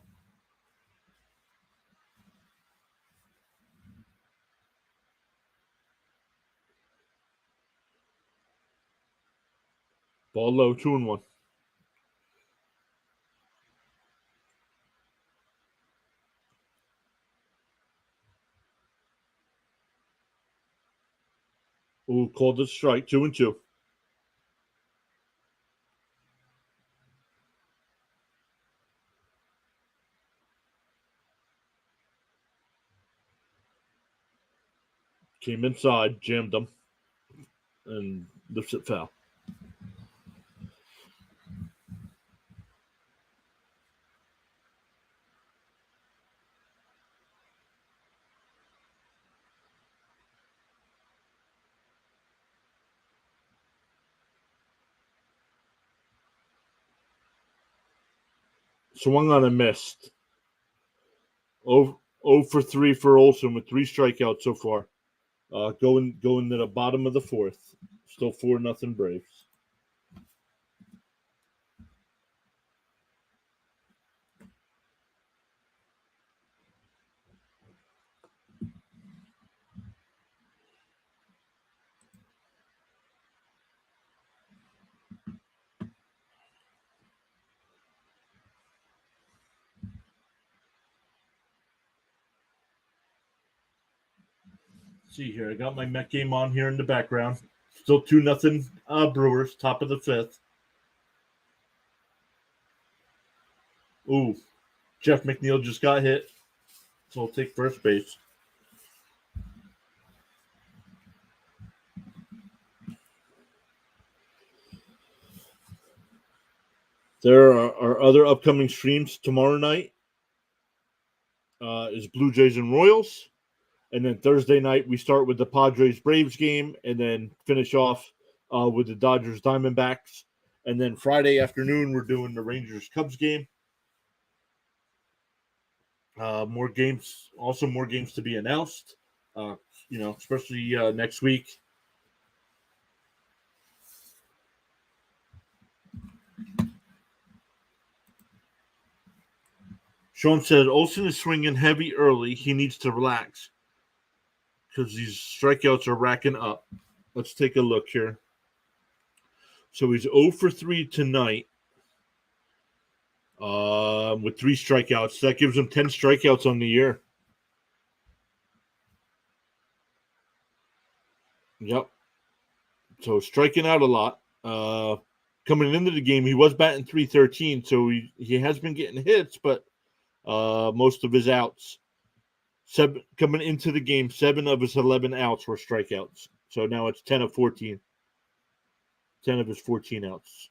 Ball low, 2-1. Ooh, called it strike, 2-2. Came inside, jammed him, and lifts it foul. Swung on and missed. 0 for 3 for Olsen with 3 strikeouts so far. Going to the bottom of the fourth. Still 4-0 Braves. See here, I got my Met game on here in the background. Still 2-0 Brewers, top of the fifth. Ooh, Jeff McNeil just got hit, so I'll take first base. There are other upcoming streams tomorrow night. Is Blue Jays and Royals. And then Thursday night, we start with the Padres-Braves game and then finish off with the Dodgers-Diamondbacks. And then Friday afternoon, we're doing the Rangers-Cubs game. More games to be announced, especially next week. Sean said, Olsen is swinging heavy early. He needs to relax because these strikeouts are racking up. Let's take a look here. So he's 0 for 3 tonight with 3 strikeouts. That gives him 10 strikeouts on the year. Yep. So striking out a lot. Coming into the game, he was batting .313, so he has been getting hits, but most of his outs. Coming into the game, 7 of his 11 outs were strikeouts. So now it's 10 of 14. 10 of his 14 outs.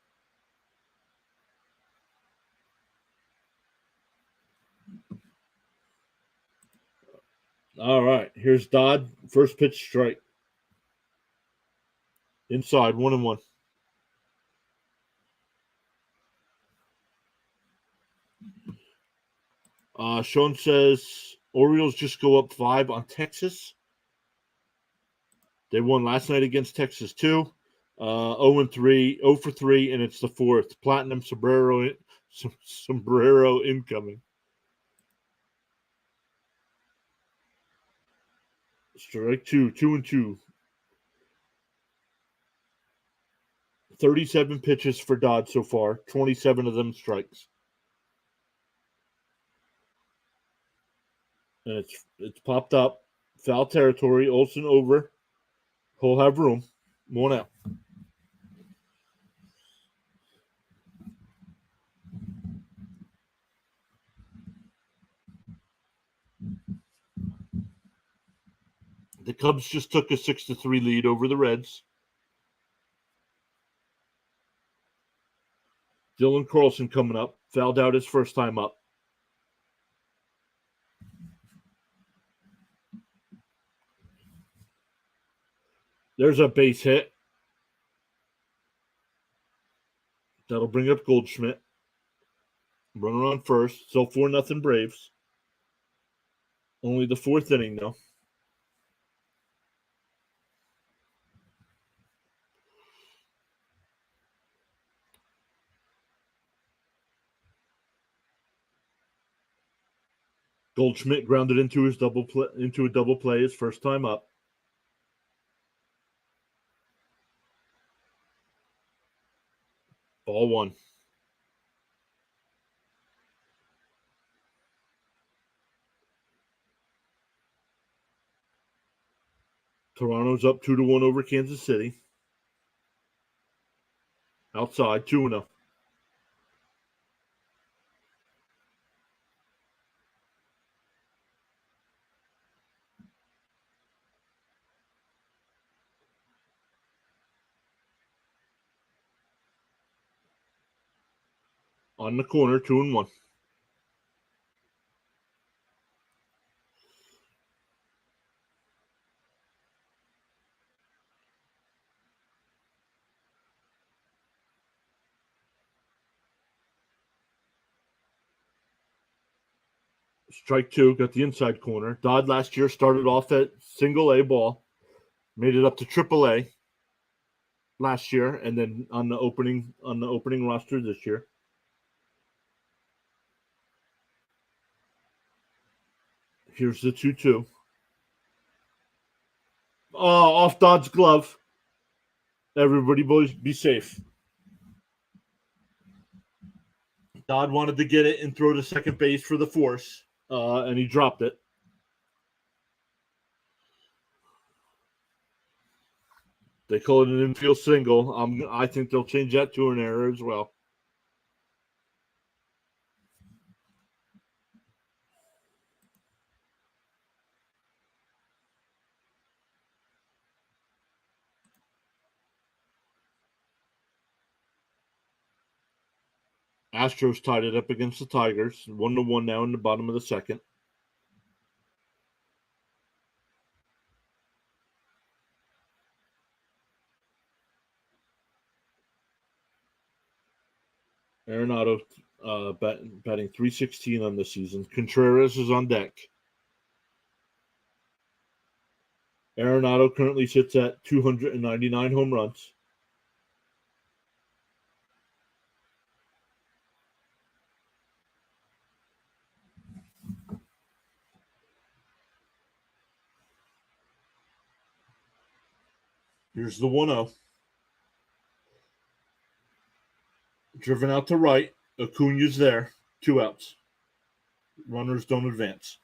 All right, here's Dodd. First pitch strike. Inside, 1-1. Sean says Orioles just go up 5 on Texas. They won last night against Texas too. 0-3, 0 for 3, and it's the fourth. Platinum sombrero incoming. Strike two, 2-2. 37 pitches for Dodd so far, 27 of them strikes. And it's popped up. Foul territory. Olsen over. He'll have room. 1 out. The Cubs just took a 6-3 lead over the Reds. Dylan Carlson coming up. Fouled out his first time up. There's a base hit. That'll bring up Goldschmidt. Runner on first. Still 4-0 Braves. Only the fourth inning, though. Goldschmidt grounded into a double play his first time up. Ball 1. Toronto's up 2-1 over Kansas City. Outside, 2-0. On the corner, 2-1. Strike 2, got the inside corner. Dodd last year started off at single A ball, made it up to triple A last year, and then on the opening roster this year. Here's the 2-2. Oh, off Dodd's glove. Everybody, boys, be safe. Dodd wanted to get it and throw to second base for the force, and he dropped it. They call it an infield single. I think they'll change that to an error as well. Astros tied it up against the Tigers, 1-1 now in the bottom of the second. Arenado batting .316 on the season. Contreras is on deck. Arenado currently sits at 299 home runs. Here's the 1-0. Driven out to right. Acuna's there. 2 outs. Runners don't advance.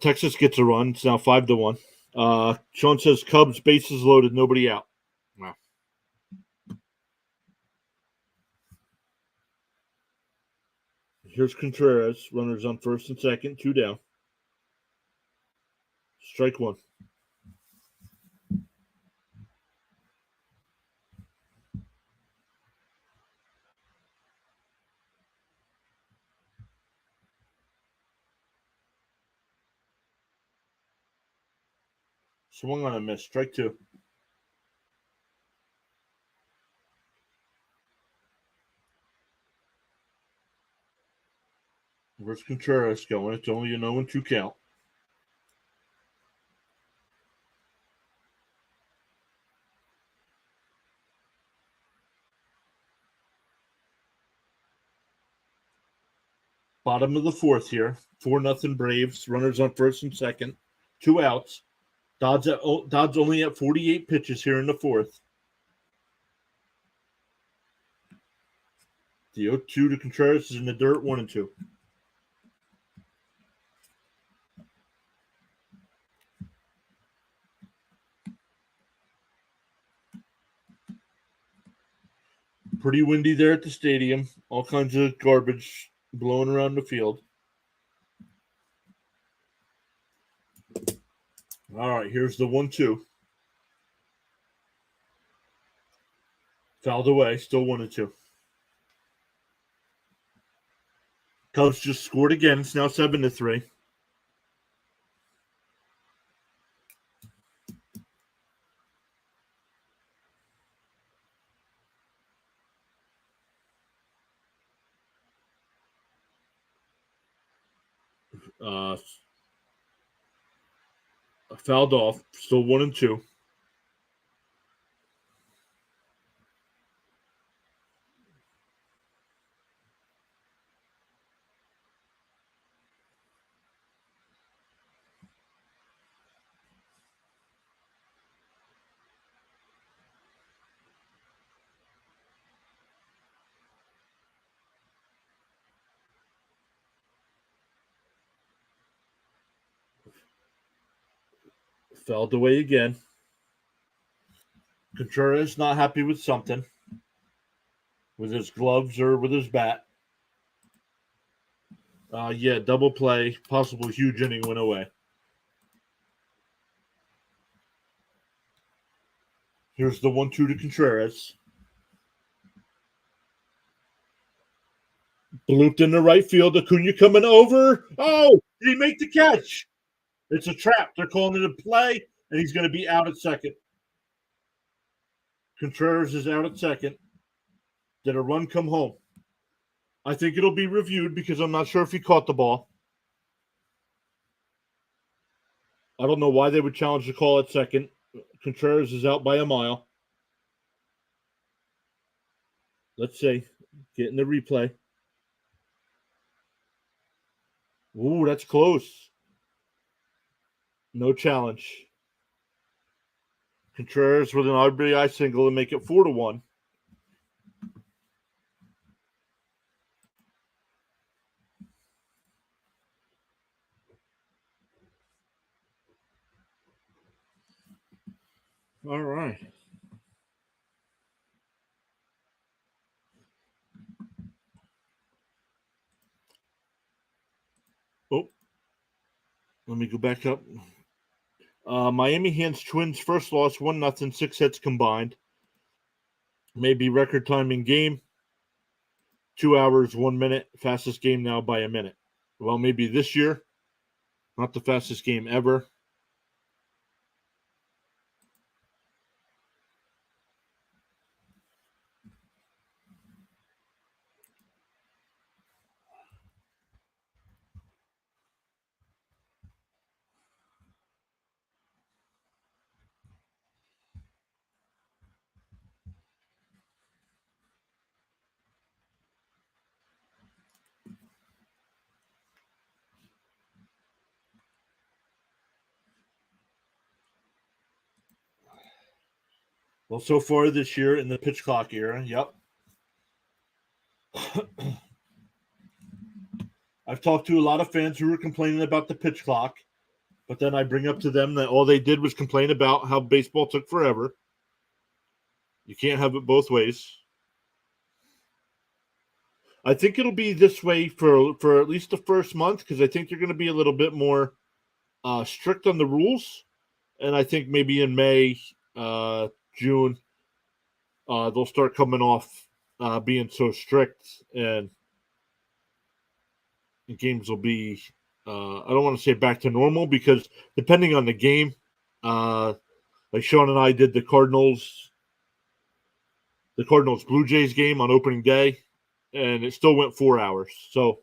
Texas gets a run. It's now 5-1. Sean says Cubs, bases loaded, nobody out. Wow. Here's Contreras. Runners on first and second. 2 down. Strike 1. Swung on a miss. Strike 2. Where's Contreras going? It's only a 0-2 count. Bottom of the fourth here. 4-0 Braves. Runners on first and second. 2 outs. Dodd's only at 48 pitches here in the fourth. The 0-2 to Contreras is in the dirt, 1-2. Pretty windy there at the stadium. All kinds of garbage blowing around the field. All right, here's the 1-2. Fouled away, still 1-2. Cubs just scored again. It's now 7-3. Fouled off, still 1-2. Fouled away again. Contreras not happy with something, with his gloves or with his bat. Yeah, double play, possible huge inning went away. Here's the 1-2 to Contreras. Blooped in the right field. Acuna coming over. Oh, did he make the catch? It's a trap. They're calling it a play, and he's going to be out at second. Contreras is out at second. Did a run come home? I think it'll be reviewed because I'm not sure if he caught the ball. I don't know why they would challenge the call at second. Contreras is out by a mile. Let's see. Getting the replay. Ooh, that's close. No challenge. Contreras with an RBI single and make it 4-1. All right. Oh, let me go back up. Miami hands Twins first loss, 1-0, 6 hits combined. Maybe record timing game. 2 hours, 1 minute. Fastest game now by a minute. Well, maybe this year. Not the fastest game ever. Well, so far this year in the pitch clock era, yep. I've talked to a lot of fans who were complaining about the pitch clock, but then I bring up to them that all they did was complain about how baseball took forever. You can't have it both ways. I think it'll be this way for at least the first month because I think they're going to be a little bit more strict on the rules. And I think maybe in May, June, they'll start coming off being so strict and games will be, I don't want to say back to normal because depending on the game, like Sean and I did the Cardinals Blue Jays game on opening day, and it still went 4 hours. So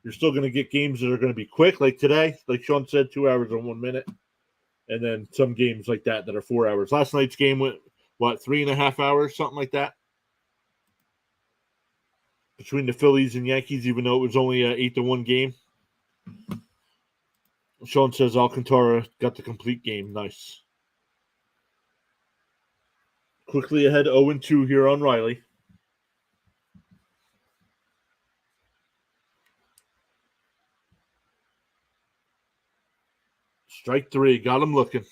You're still going to get games that are going to be quick, like today, like Sean said, 2 hours and 1 minute, and then some games like that are 4 hours. Last night's game went 3.5 hours, something like that, between the Phillies and Yankees, even though it was only an 8-1 game. Sean says Alcantara got the complete game. Nice. Quickly ahead 0-2 here on Riley. Strike 3. Got him looking.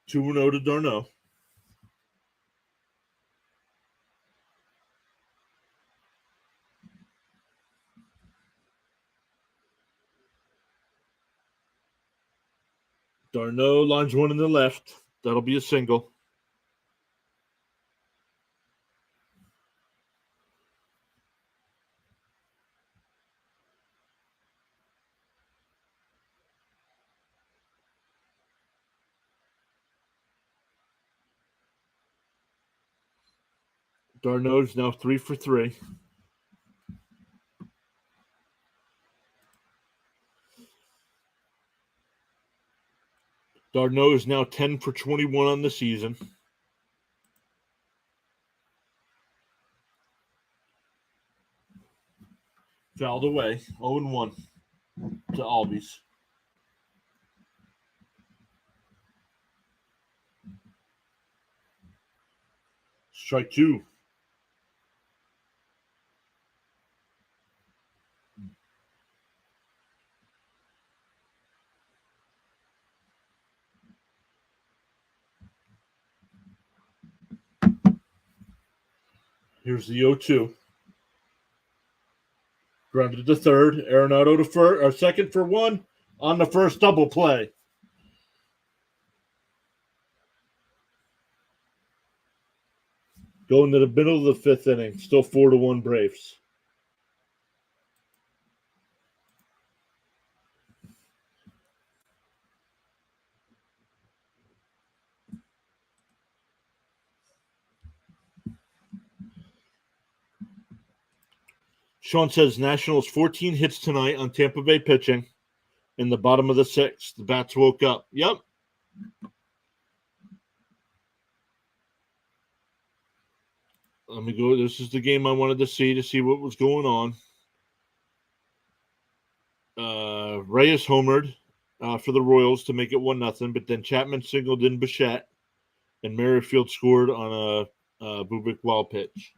Two 2-0 to Darno. Darno lines one in the left. That'll be a single. Darno's now 3 for 3. Darno is now 10 for 21 on the season. Fouled away. 0-1 to Albies. Strike 2. Here's the 0-2. Grounded to third. Arenado to first, or second for 1 on the first double play. Going to the middle of the fifth inning. Still 4-1 Braves. Sean says Nationals 14 hits tonight on Tampa Bay pitching. In the bottom of the sixth, the bats woke up. Yep. Let me go. This is the game I wanted to see what was going on. Reyes homered for the Royals to make it 1-0, but then Chapman singled in Bichette, and Merrifield scored on a Bubik wild pitch.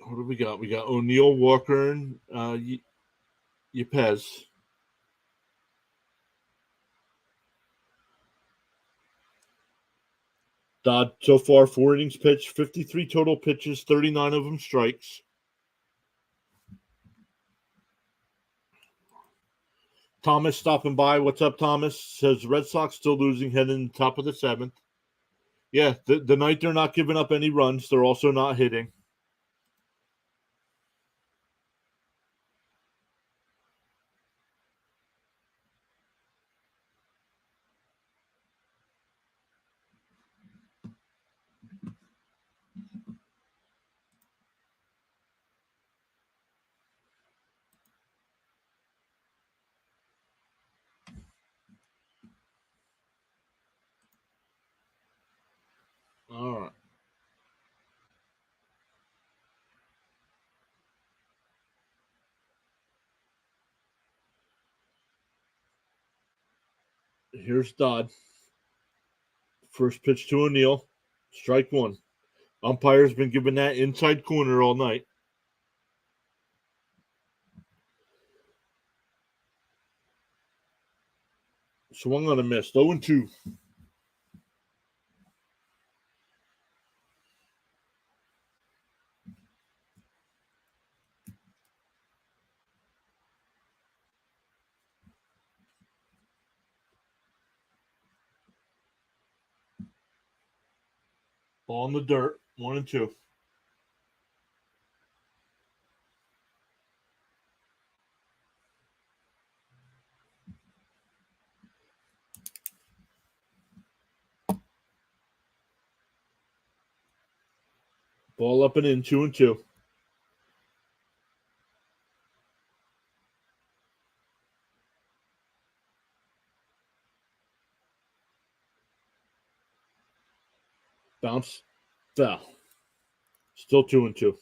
What do we got? We got O'Neill, Walker, and Yepez. Dodd so far 4 innings pitched, 53 total pitches, 39 of them strikes. Thomas stopping by. What's up, Thomas? Says Red Sox still losing, heading to the top of the 7th. Yeah, the night they're not giving up any runs, they're also not hitting. All right. Here's Dodd. First pitch to O'Neill. Strike one. Umpire's been giving that inside corner all night. Swung on a miss. 0-2. Ball in the dirt. 1-2. Ball up and in. 2-2. Bounce. Foul. Still 2-2.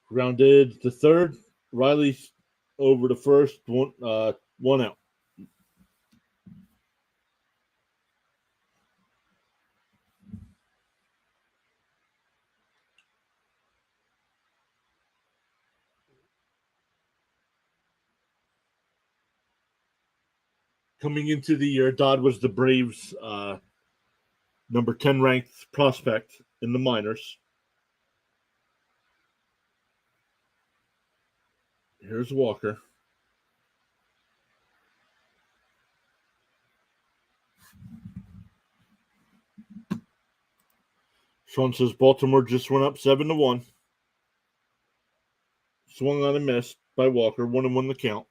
Grounded to third. Riley over to first. One out. Coming into the year, Dodd was the Braves' number 10 ranked prospect in the minors. Here's Walker. Sean says Baltimore just went up 7-1. Swung on a miss by Walker. 1-1 the count.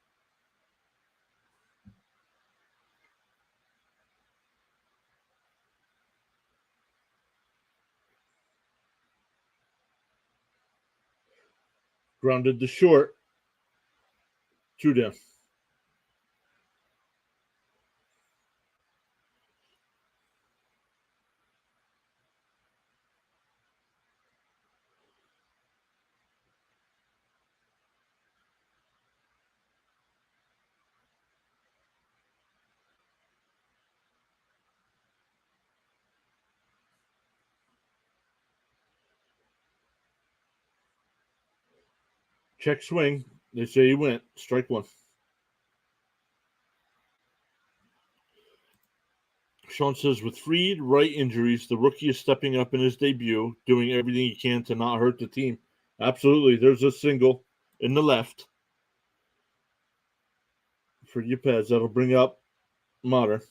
Grounded to short. 2 down. Check swing. They say he went. Strike one. Sean says with Fried, right injuries, the rookie is stepping up in his debut, doing everything he can to not hurt the team. Absolutely. There's a single in the left for Yepez. That'll bring up Mater.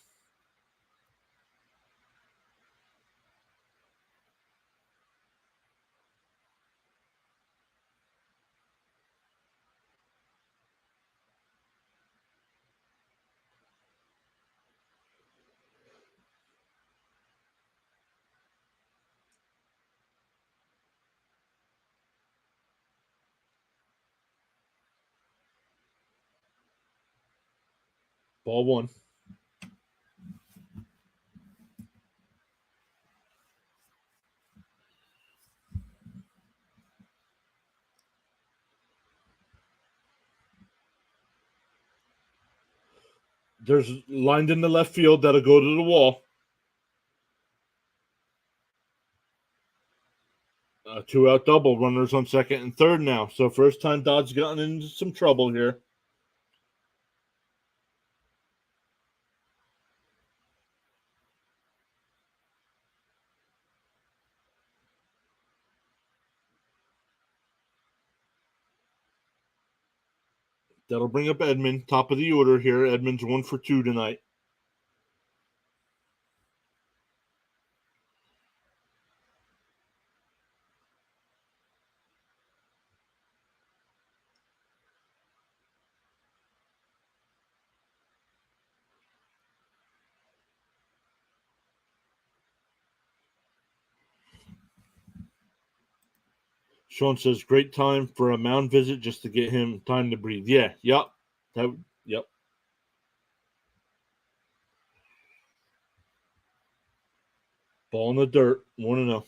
Ball one. There's lined in the left field that'll go to the wall. 2-out double. Runners on second and third now. So first time Dodd's gotten into some trouble here. That'll bring up Edmund, top of the order here. Edmund's 1 for 2 tonight. Sean says, great time for a mound visit just to get him time to breathe. Yeah, yep. Yep. Ball in the dirt. 1-0.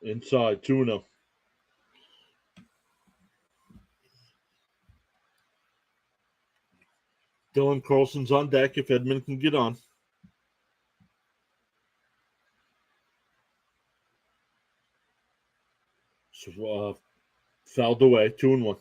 Inside. 2-0. Dylan Carlson's on deck if Edmund can get on. So, fouled away. 2-1.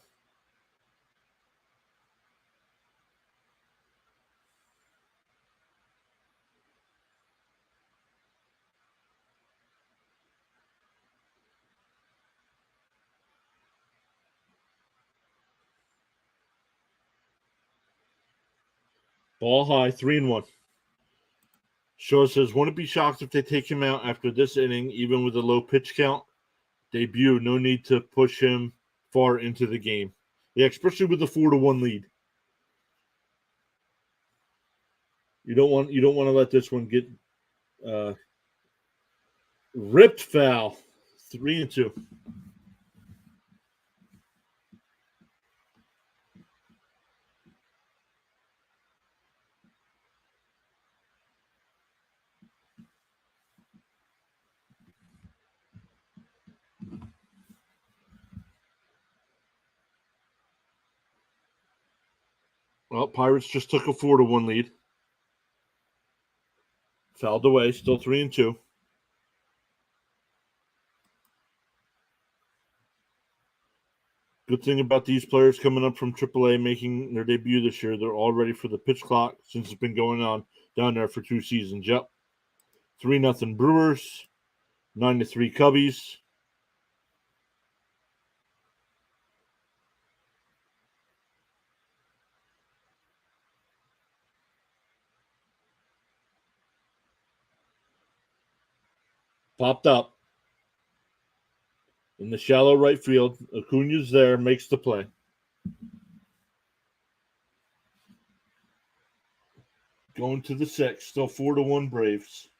Ball high. 3-1. Shaw says, wouldn't be shocked if they take him out after this inning, even with a low pitch count. Debut. No need to push him far into the game. Yeah, especially with the 4-1 lead. You don't want to let this one get ripped foul. 3-2. Well, Pirates just took a 4-1 lead. Fouled away. Still 3-2. Good thing about these players coming up from AAA making their debut this year, they're all ready for the pitch clock since it's been going on down there for 2 seasons. Yep. 3-0 Brewers. 9-3 Cubbies. Popped up in the shallow right field. Acuna's there, makes the play. Going to the 6th, still 4-1 Braves.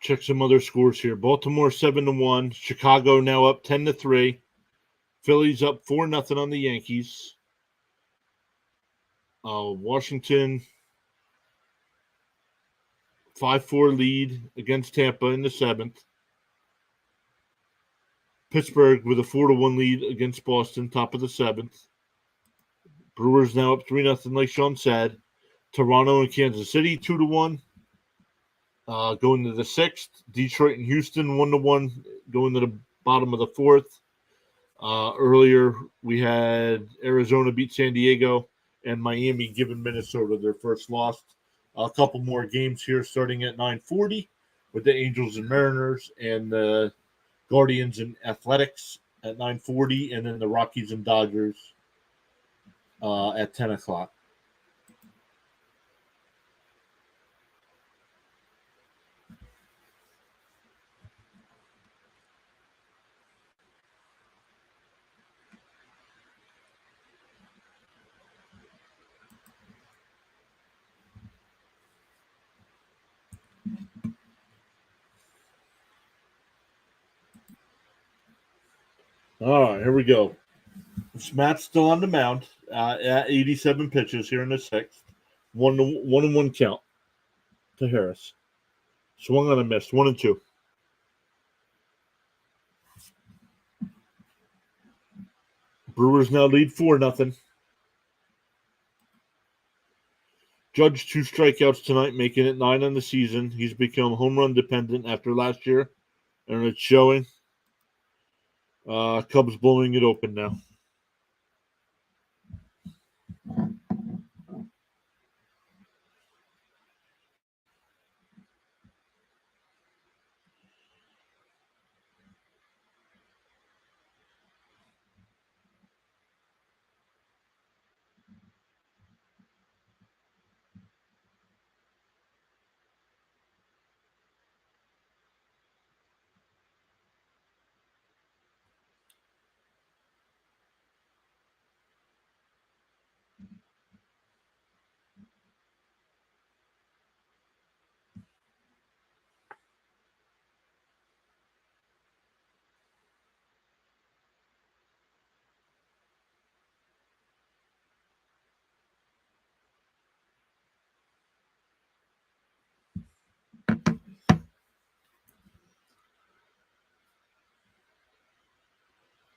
Check some other scores here. Baltimore 7-1. Chicago now up 10-3. Phillies up 4-0 on the Yankees. Washington 5-4 lead against Tampa in the 7th. Pittsburgh with a 4-1 lead against Boston, top of the 7th. Brewers now up 3-0, like Sean said. Toronto and Kansas City 2-1. Going to the 6th. Detroit and Houston 1-1. Going to the bottom of the 4th. Earlier we had Arizona beat San Diego and Miami giving Minnesota their first loss. A couple more games here starting at 9:40 with the Angels and Mariners and the Guardians and Athletics at 9:40, and then the Rockies and Dodgers at 10 o'clock. All right, here we go. Matt's still on the mound at 87 pitches here in the 6th. 1-1 count. to Harris. Swung on a miss. 1-2. Brewers now lead 4-0. Judge 2 strikeouts tonight, making it 9 on the season. He's become home run dependent after last year, and it's showing. Cubs blowing it open now.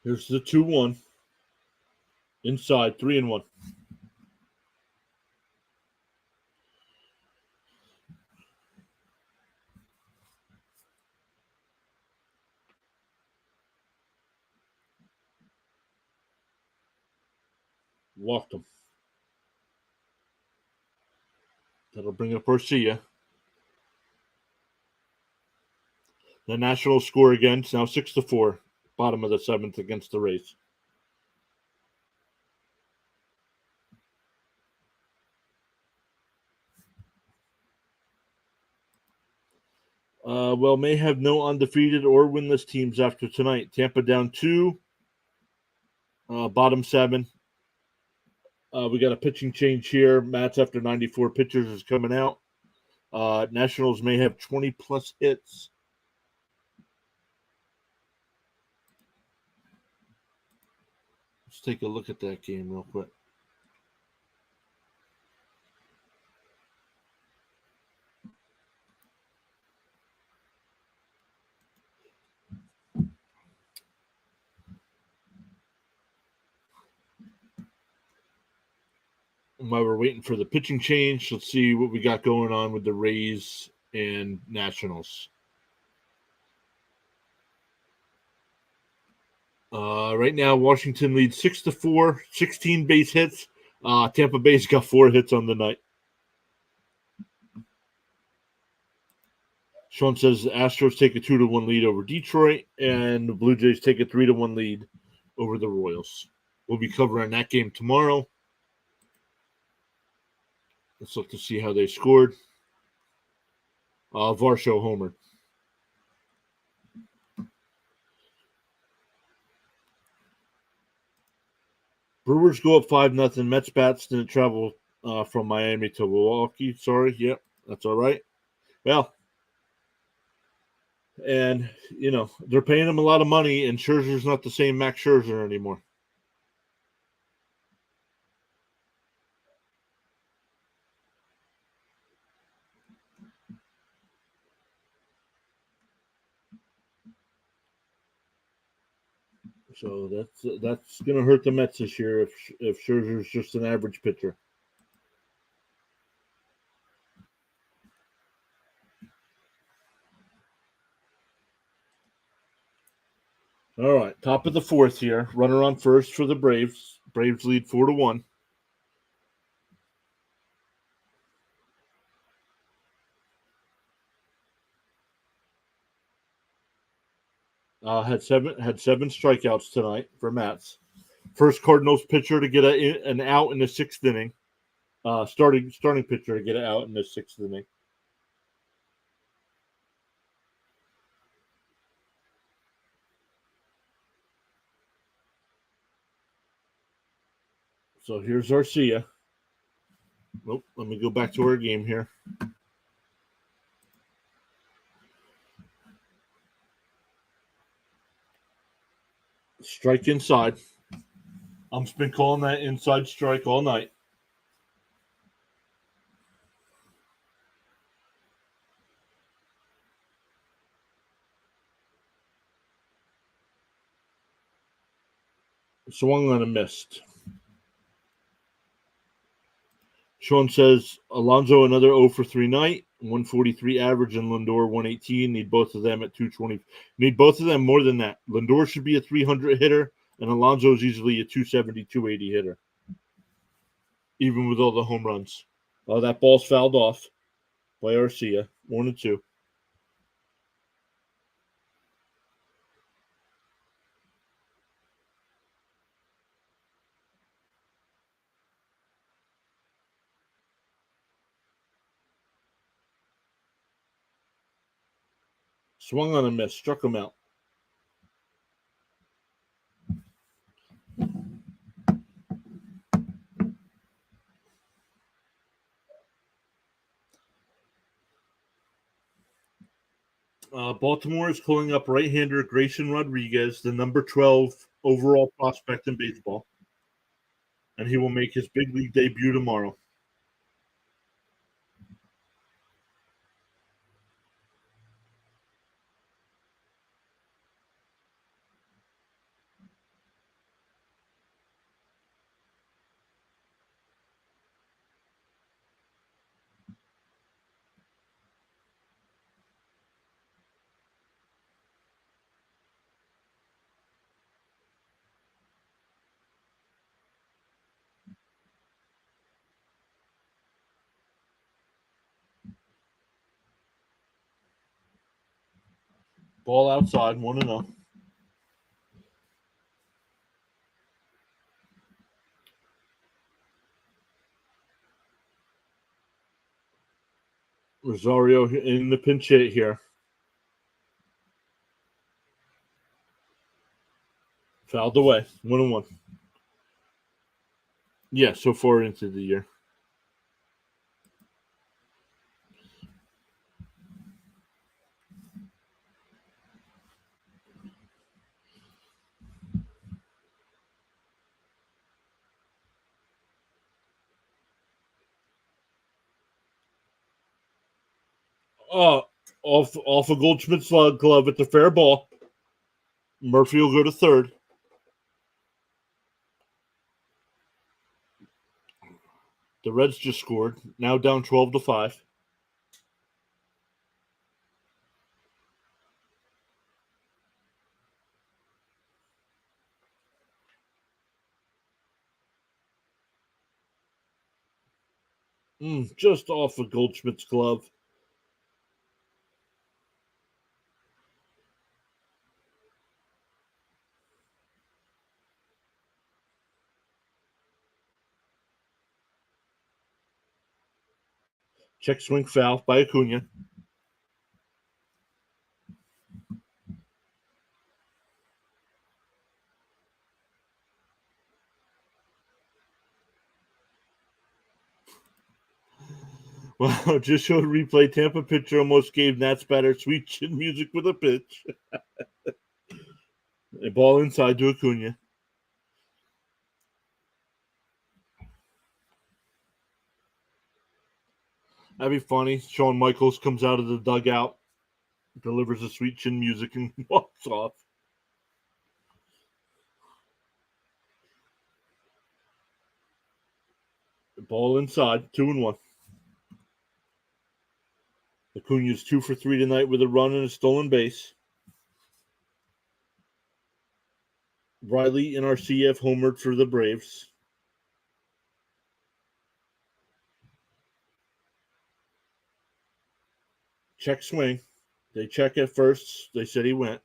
Here's the 2-1. Inside, 3-1. Walked him. That'll bring up Garcia. The Nationals score again. It's now 6-4. Bottom of the 7th against the Rays. May have no undefeated or winless teams after tonight. Tampa down 2. Bottom 7. We got a pitching change here. Matt's after 94 pitchers is coming out. Nationals may have 20-plus hits. Let's take a look at that game real quick. While we're waiting for the pitching change, let's see what we got going on with the Rays and Nationals. Right now, Washington leads 6-4, 16 base hits. Tampa Bay's got 4 hits on the night. Sean says the Astros take a 2-1 lead over Detroit, and the Blue Jays take a 3-1 lead over the Royals. We'll be covering that game tomorrow. Let's look to see how they scored. Varsho homered. Brewers go up 5-0. Mets bats didn't travel from Miami to Milwaukee. Sorry. Yep, that's all right. Well, and, they're paying him a lot of money, and Scherzer's not the same Max Scherzer anymore. So that's going to hurt the Mets this year if Scherzer's just an average pitcher. All right, top of the 4th here. Runner on first for the Braves. Braves lead 4-1. Had seven strikeouts tonight for Mats. First Cardinals pitcher to get an out in the 6th inning. Starting pitcher to get it out in the 6th inning. So here's Garcia. Nope, let me go back to our game here. Strike inside. I've been calling that inside strike all night. Swung on a missed. Sean says Alonso another 0 for 3 night, 143 average, and Lindor 118. Need both of them at 220. Need both of them more than that. Lindor should be a 300 hitter, and Alonso is easily a 270, 280 hitter, even with all the home runs. That ball's fouled off by Arcia. 1-2. Swung on a miss, struck him out. Baltimore is calling up right-hander Grayson Rodriguez, the number 12 overall prospect in baseball, and he will make his big league debut tomorrow. Ball outside, 1-0. Rosario in the pinch hit here. Fouled away, 1-1. Yeah, so far into the year. Off a Goldschmidt's glove. It's a fair ball. Murphy will go to third. The Reds just scored. Now down 12-5. Just off of Goldschmidt's glove. Check swing foul by Acuna. Wow, just showed replay. Tampa pitcher almost gave Nats batter sweet chin music with a pitch. A ball inside to Acuna. That'd be funny. Shawn Michaels comes out of the dugout, delivers the sweet chin music, and walks off. Ball inside, 2-1. Acuna's 2 for 3 tonight with a run and a stolen base. Riley and RCF homered for the Braves. Check swing. They check at first. They said he went.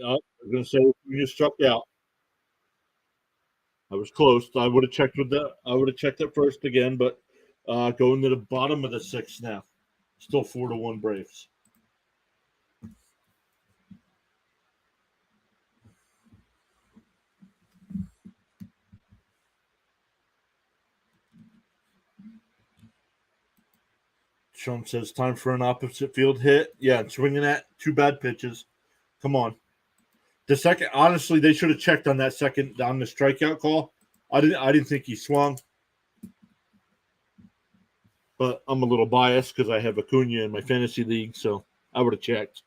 I was going to say Acuna struck out. I was close. I would have checked with that. I would have checked it first again, but going to the bottom of the sixth now. Still 4-1 Braves. Sean says time for an opposite field hit. Yeah, and swinging at 2 bad pitches. Come on. The second, honestly, they should have checked on that second on the strikeout call. I didn't think he swung, but I'm a little biased because I have Acuna in my fantasy league, so I would have checked.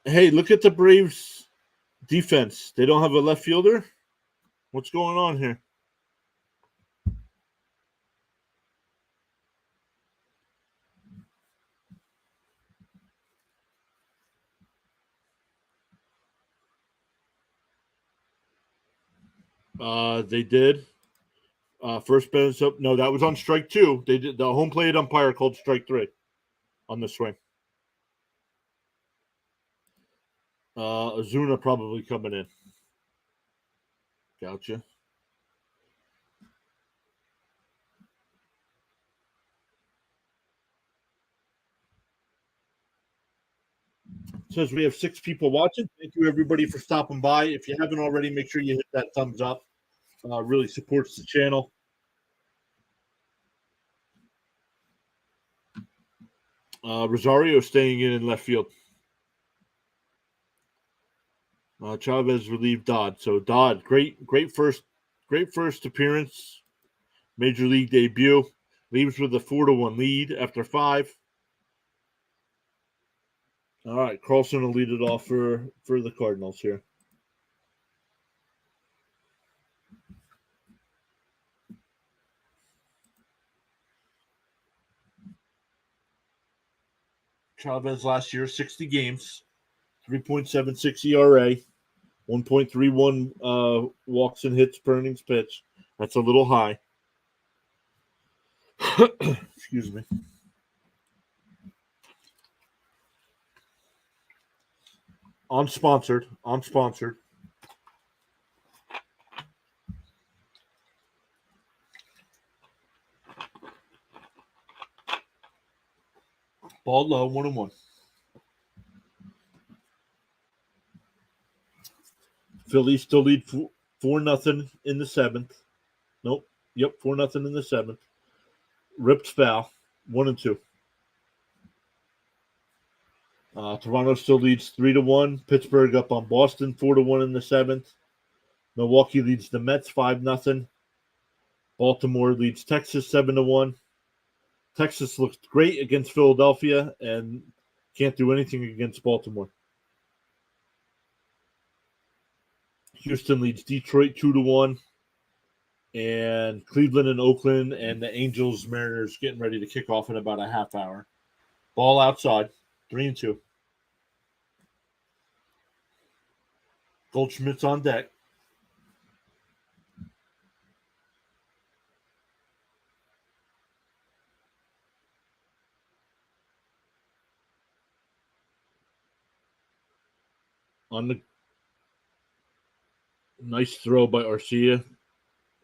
Hey, look at the Braves defense. They don't have a left fielder. What's going on here? They did. First base up. No, that was on strike 2. They did. The home plate umpire called strike 3 on the swing. Azuna probably coming in. Gotcha. Says we have 6 people watching. Thank you everybody for stopping by. If you haven't already, make sure you hit that thumbs up. Really supports the channel. Rosario staying in left field. Chavez relieved Dodd. So Dodd, great first appearance, major league debut. Leaves with a 4-1 lead after 5. All right, Carlson will lead it off for the Cardinals here. Chavez last year, 60 games, 3.76 ERA, 1.31 walks and hits per innings pitch. That's a little high. Excuse me. Unsponsored. Ball low, 1-1. Phillies still lead 4-0 in the 7th. Nope. Yep, 4-0 in the 7th. Ripped foul, 1-2. Toronto still leads 3-1. Pittsburgh up on Boston 4-1 in the 7th. Milwaukee leads the Mets 5-0. Baltimore leads Texas 7-1. Texas looked great against Philadelphia and can't do anything against Baltimore. Houston leads Detroit 2-1. And Cleveland and Oakland and the Angels Mariners getting ready to kick off in about a half hour. Ball outside, 3-2. Goldschmidt's on deck. On the nice throw by Arcia.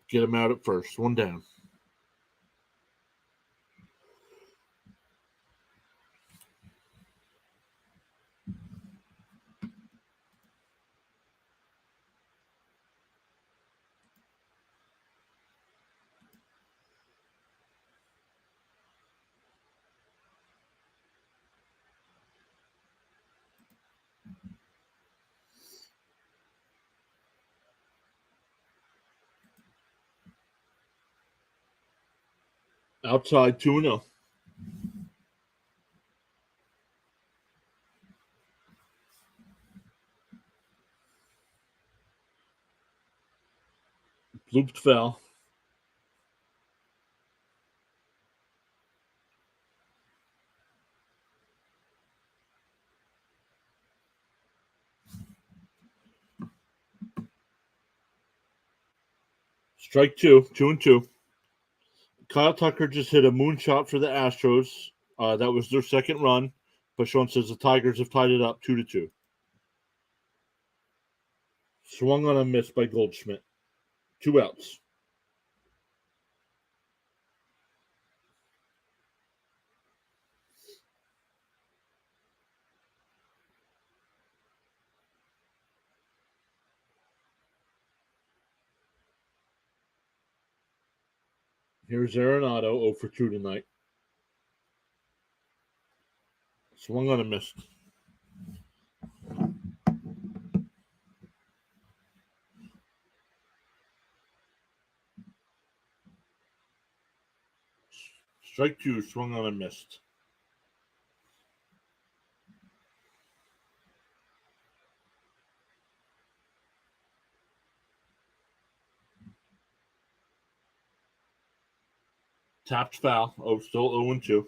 Get him out at first. 1 down. Outside 2-0. Looped foul. Strike 2, 2-2. Kyle Tucker just hit a moonshot for the Astros. That was their second run. But Sean says the Tigers have tied it up 2-2. Swung on a miss by Goldschmidt. 2 outs. Here's Arenado, 0 for 2 tonight. Swung on a miss. Strike 2, swung on a missed. Tapped foul. Oh, still 0 and 2.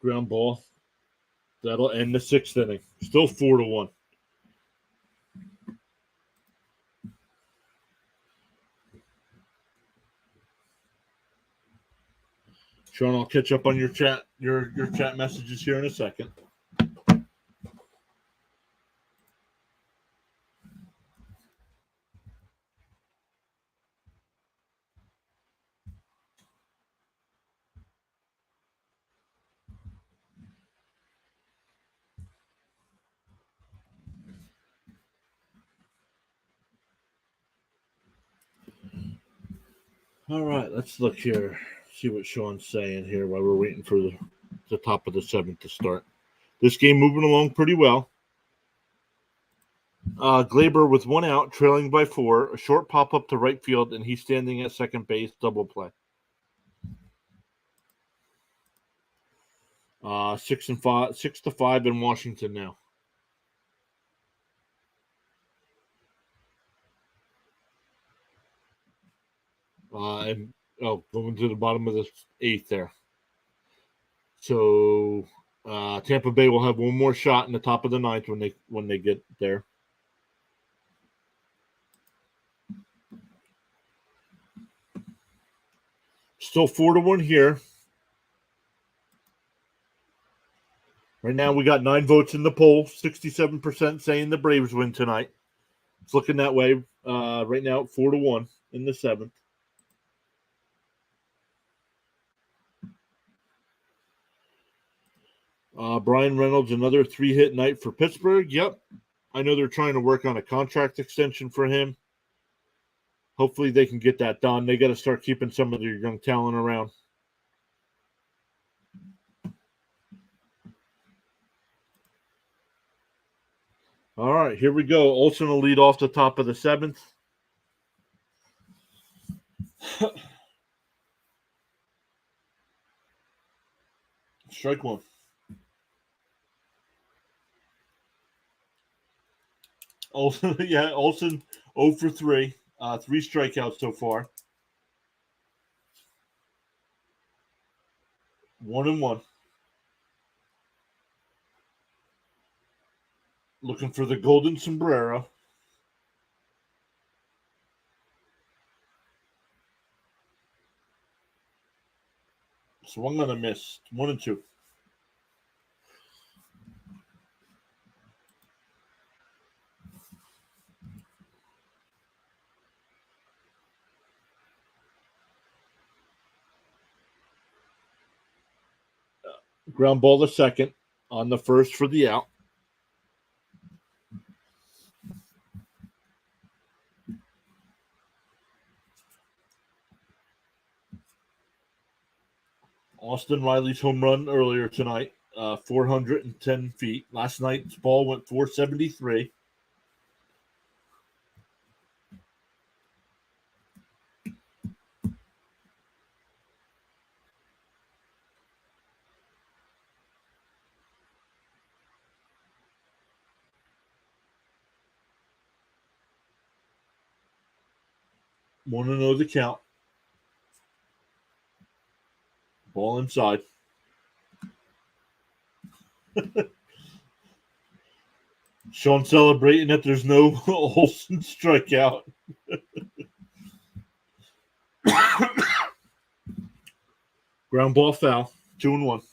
Ground ball. That'll end the 6th inning. Still 4-1. Sean, I'll catch up on your chat messages here in a second. All right, let's look here. See what Sean's saying here while we're waiting for the top of the 7th to start. This game moving along pretty well. Glaber with 1 out, trailing by 4. A short pop up to right field, and he's standing at second base. Double play. 6-5 in Washington now. Going to the bottom of the 8th there. So Tampa Bay will have one more shot in the top of the 9th when they get there. Still 4-1 here. Right now we got 9 votes in the poll. 67% saying the Braves win tonight. It's looking that way. Right now 4-1 in the 7th. Brian Reynolds, another 3-hit night for Pittsburgh. Yep. I know they're trying to work on a contract extension for him. Hopefully they can get that done. They got to start keeping some of their young talent around. All right, here we go. Olsen will lead off the top of the 7th. Strike 1. Olsen 0 for 3. 3 strikeouts so far. 1-1. Looking for the golden sombrero. Swung on a miss. 1-2. Ground ball to second on the first for the out. Austin Riley's home run earlier tonight, 410 feet. Last night's ball went 473. Want to know the count. Ball inside. Sean celebrating that there's no Olsen strikeout. Ground ball foul. 2-1.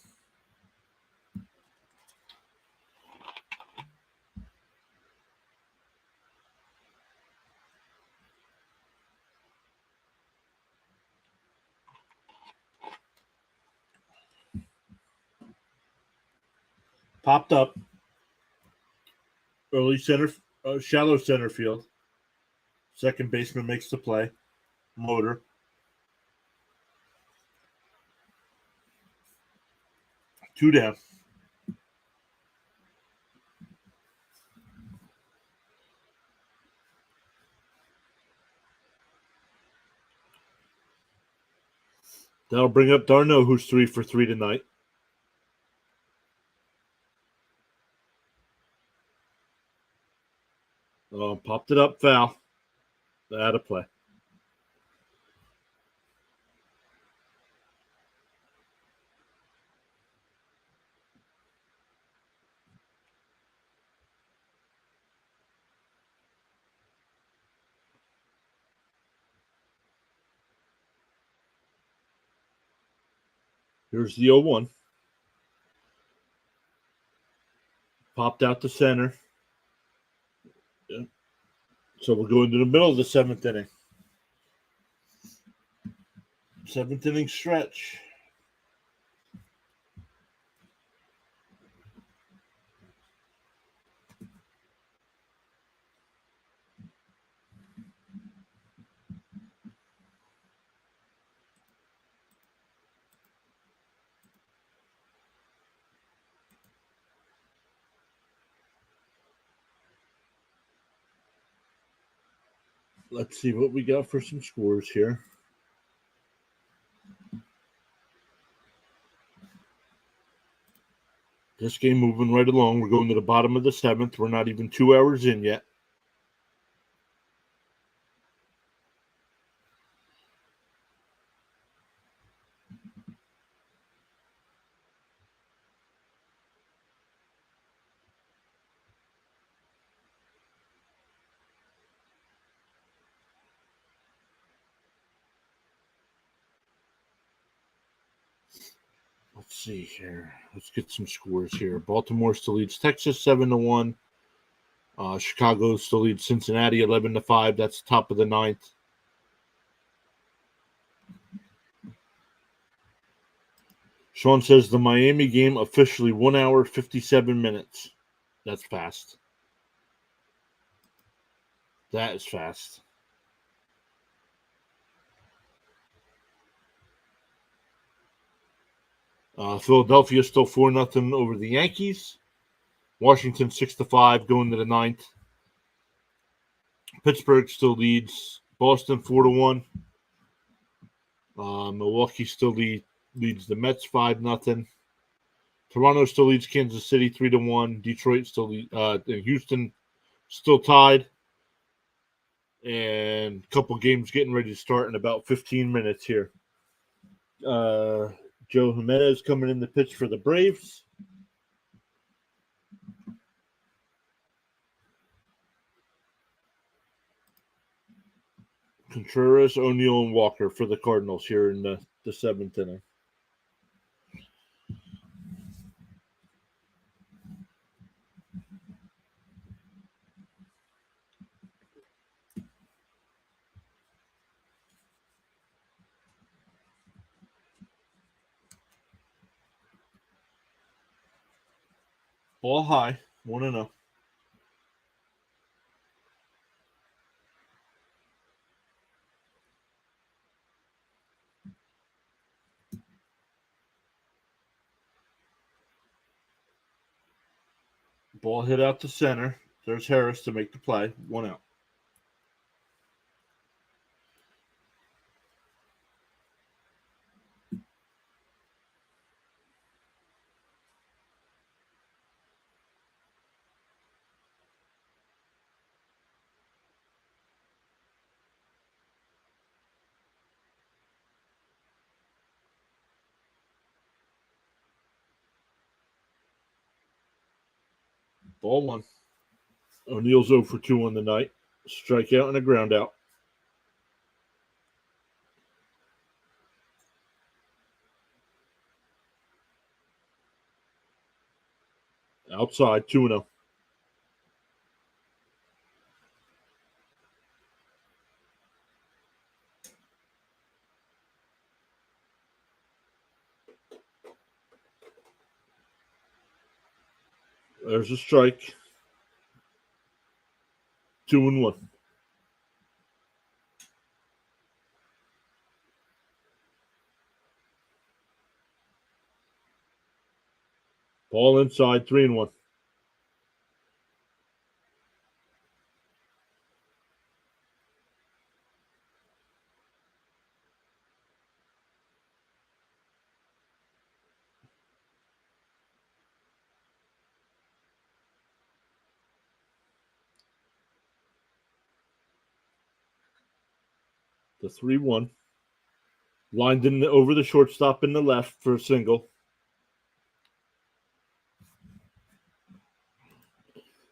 Popped up. Early shallow center field. Second baseman makes the play. Motor. Two down. That'll bring up Darno, who's 3 for 3 tonight. Popped it up, foul. Out of play. Here's the 0-1. Popped out to center. Yeah. So we'll go into the middle of the seventh inning. Seventh inning stretch. Let's see what we got for some scores here. This game moving right along. We're going to the bottom of the seventh. We're not even 2 hours in yet. Let's see here. Let's get some scores here. Baltimore still leads Texas 7-1. Chicago still leads Cincinnati 11-5. That's top of the ninth. Sean says the Miami game officially 1 hour 57 minutes. That's fast. That is fast. Philadelphia still 4-0 over the Yankees. Washington 6-5 going to the ninth. Pittsburgh still leads Boston 4-1. Milwaukee still leads the Mets 5-0. Toronto still leads Kansas City 3-1. Detroit still Houston still tied. And a couple games getting ready to start in about 15 minutes here. Joe Jimenez coming in the pitch for the Braves. Contreras, O'Neill, and Walker for the Cardinals here in the seventh inning. Ball high, 1-0. Ball hit out to center. There's Harris to make the play. 1 out. Ball 1. O'Neill's 0 for 2 on the night. Strikeout and a ground out. Outside, 2-0. There's a strike. 2-1. Ball inside. 3-1. The 3-1. Lined in over the shortstop in the left for a single.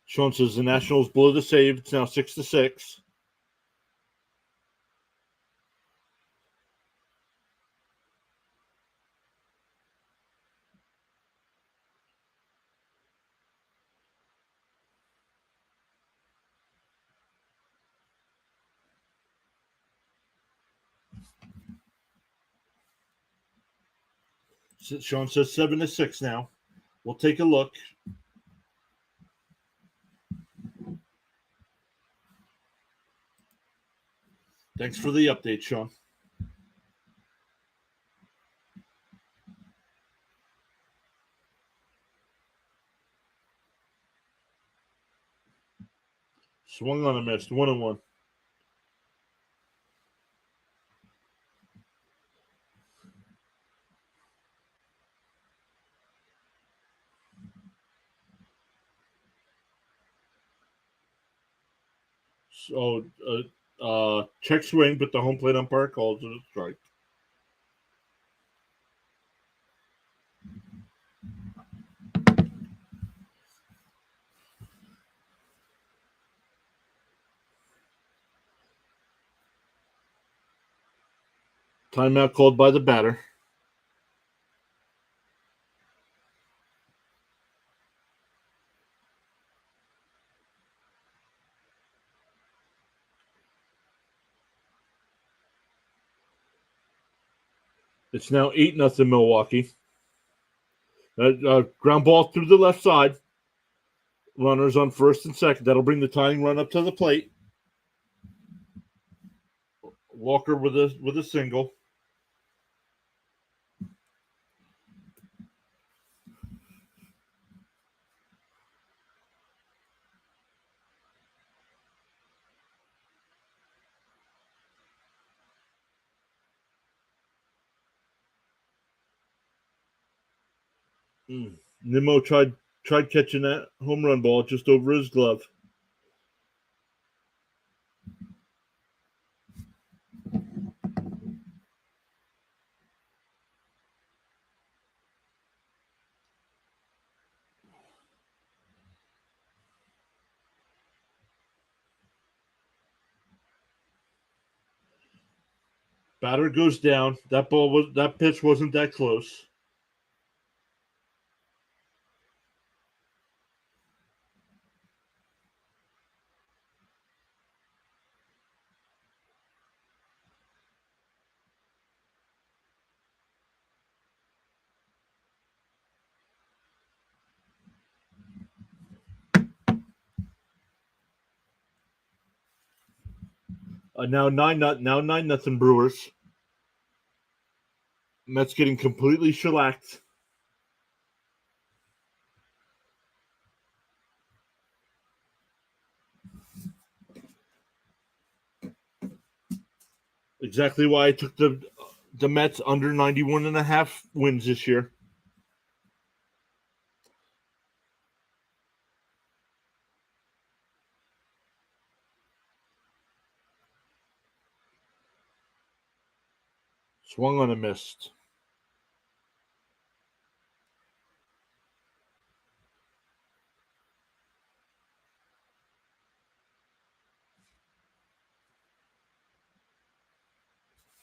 Sean says the Nationals blow the save. It's now 6-6. Sean says 7-6 now. We'll take a look. Thanks for the update, Sean. Swung on a miss. 1-1. So, check swing, but the home plate umpire calls it a strike. Timeout called by the batter. It's now 8-0 Milwaukee. Ground ball through the left side. Runners on first and second. That'll bring the tying run up to the plate. Walker with a single. Nimmo tried catching that home run ball just over his glove. Batter goes down. That pitch wasn't that close. Now 9-0 Brewers. Mets getting completely shellacked. Exactly why I took the Mets under 91.5 wins this year. Swung on a missed.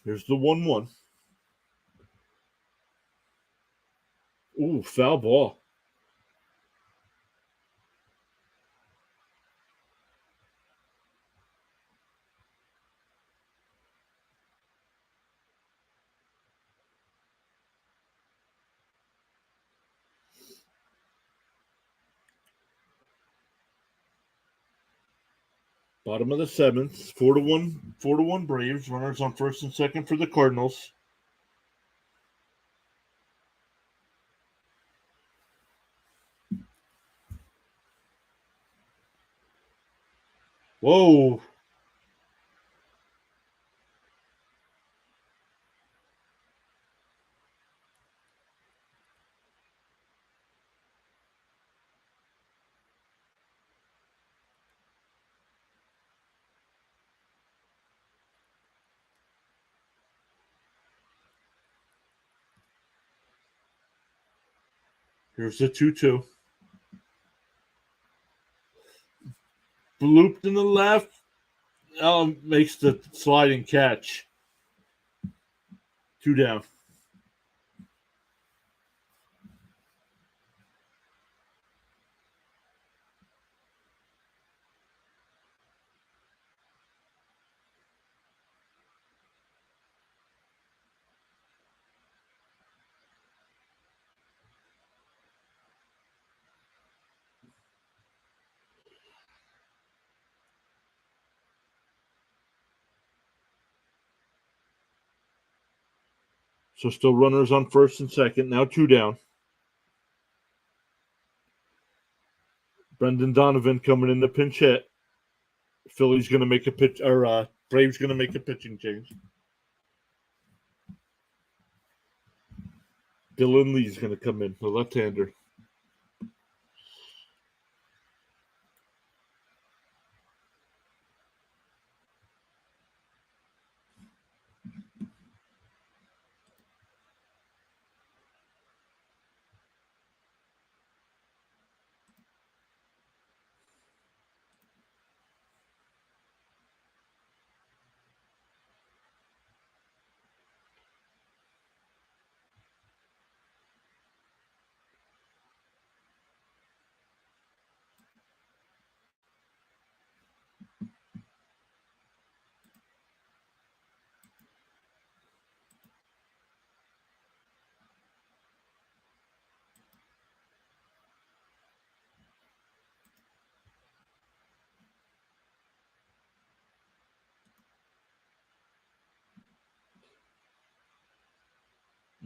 Here's the 1-1. Ooh, foul ball. Bottom of the seventh, 4-1, 4-1 Braves. Runners on first and second for the Cardinals. Whoa! Here's the 2-2. Blooped in the left. Makes the sliding catch. 2 down. So still runners on first and second. Now 2 down. Brendan Donovan coming in the pinch hit. Philly's going to make a pitch, or Braves going to make a pitching change. Dylan Lee's going to come in, the left-hander.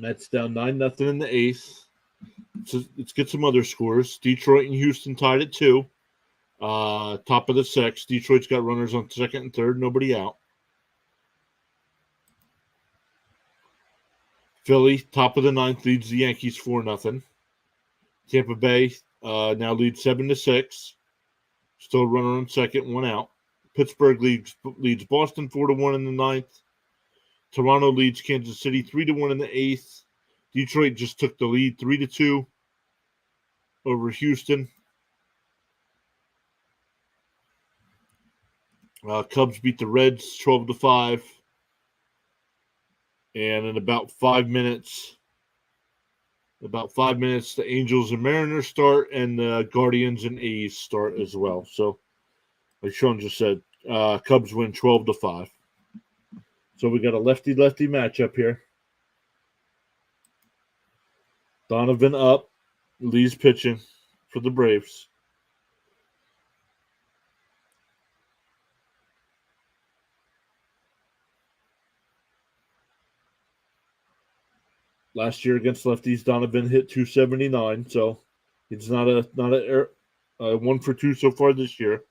Mets down 9-0 in the eighth. So let's get some other scores. Detroit and Houston tied at 2. Top of the sixth. Detroit's got runners on second and third. Nobody out. Philly, top of the ninth, leads the Yankees 4-0. Tampa Bay now leads 7-6. Still a runner on second, 1 out. Pittsburgh leads Boston 4-1 in the ninth. Toronto leads Kansas City 3-1 in the eighth. Detroit just took the lead 3-2 over Houston. Cubs beat the Reds 12-5. And in about 5 minutes, the Angels and Mariners start, and the Guardians and A's start as well. So, like Sean just said, Cubs win 12-5. So we got a lefty-lefty matchup here. Donovan up, Lee's pitching for the Braves. Last year against lefties, Donovan hit 279, so it's not a 1-for-2 so far this year.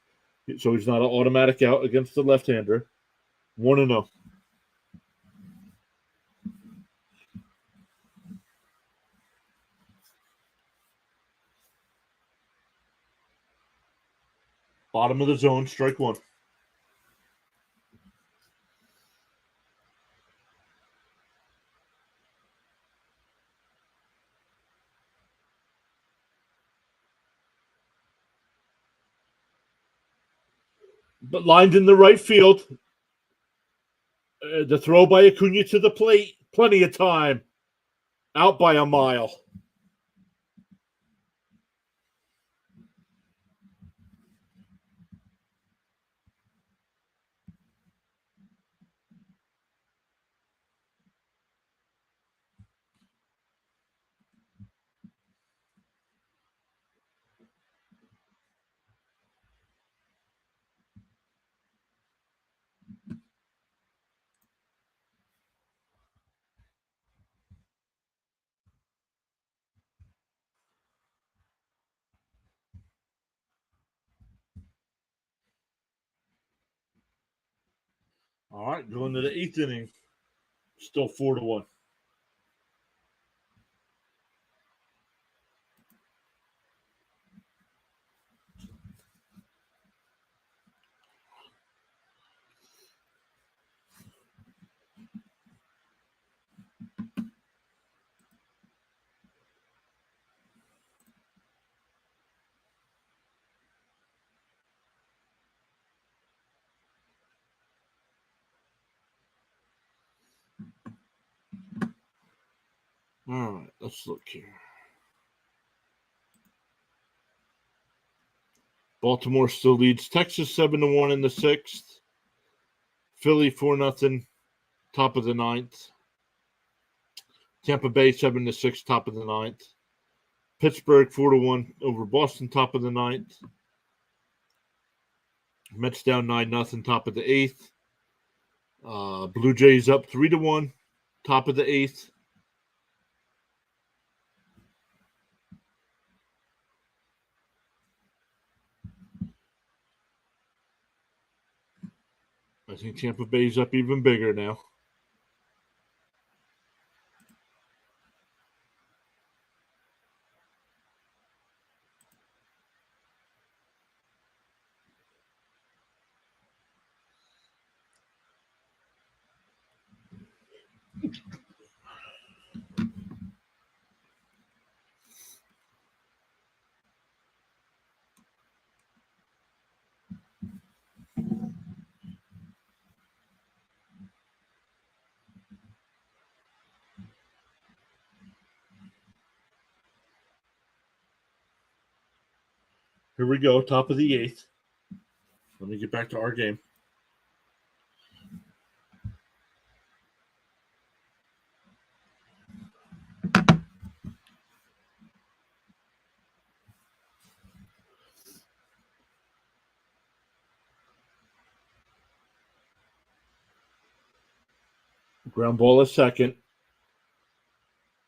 So he's not an automatic out against the left-hander. 1-0. Bottom of the zone, strike 1. But lined in the right field. The throw by Acuna to the plate. Plenty of time. Out by a mile. All right, going to the 8th inning. Still 4-1. All right, let's look here. Baltimore still leads Texas 7-1 in the 6th. Philly 4-0, top of the 9th. Tampa Bay 7-6, top of the 9th. Pittsburgh 4-1 over Boston, top of the 9th. Mets down 9-0, top of the 8th. Blue Jays up 3-1, top of the 8th. I think Tampa Bay's up even bigger now. Here we go, top of the 8th. Let me get back to our game. Ground ball is second.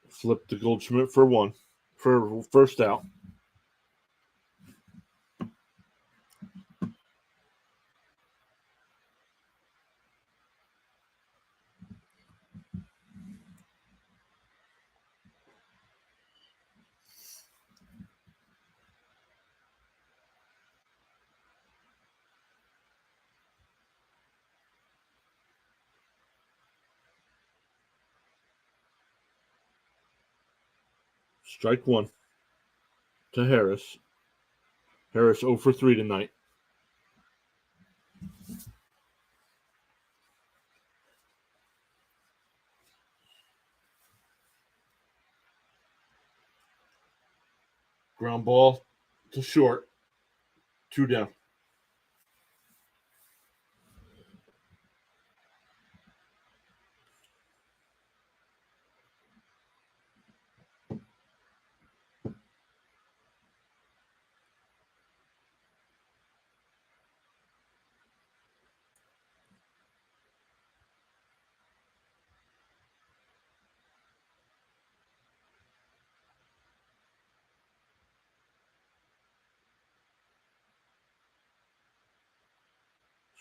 Flip to Goldschmidt for first out. Strike one to Harris. Harris 0 for 3 tonight. Ground ball to short. 2 down.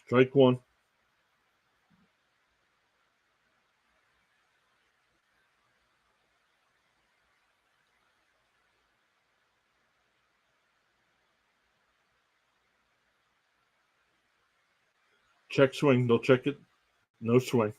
Strike one. Check swing. They'll check it. No swing.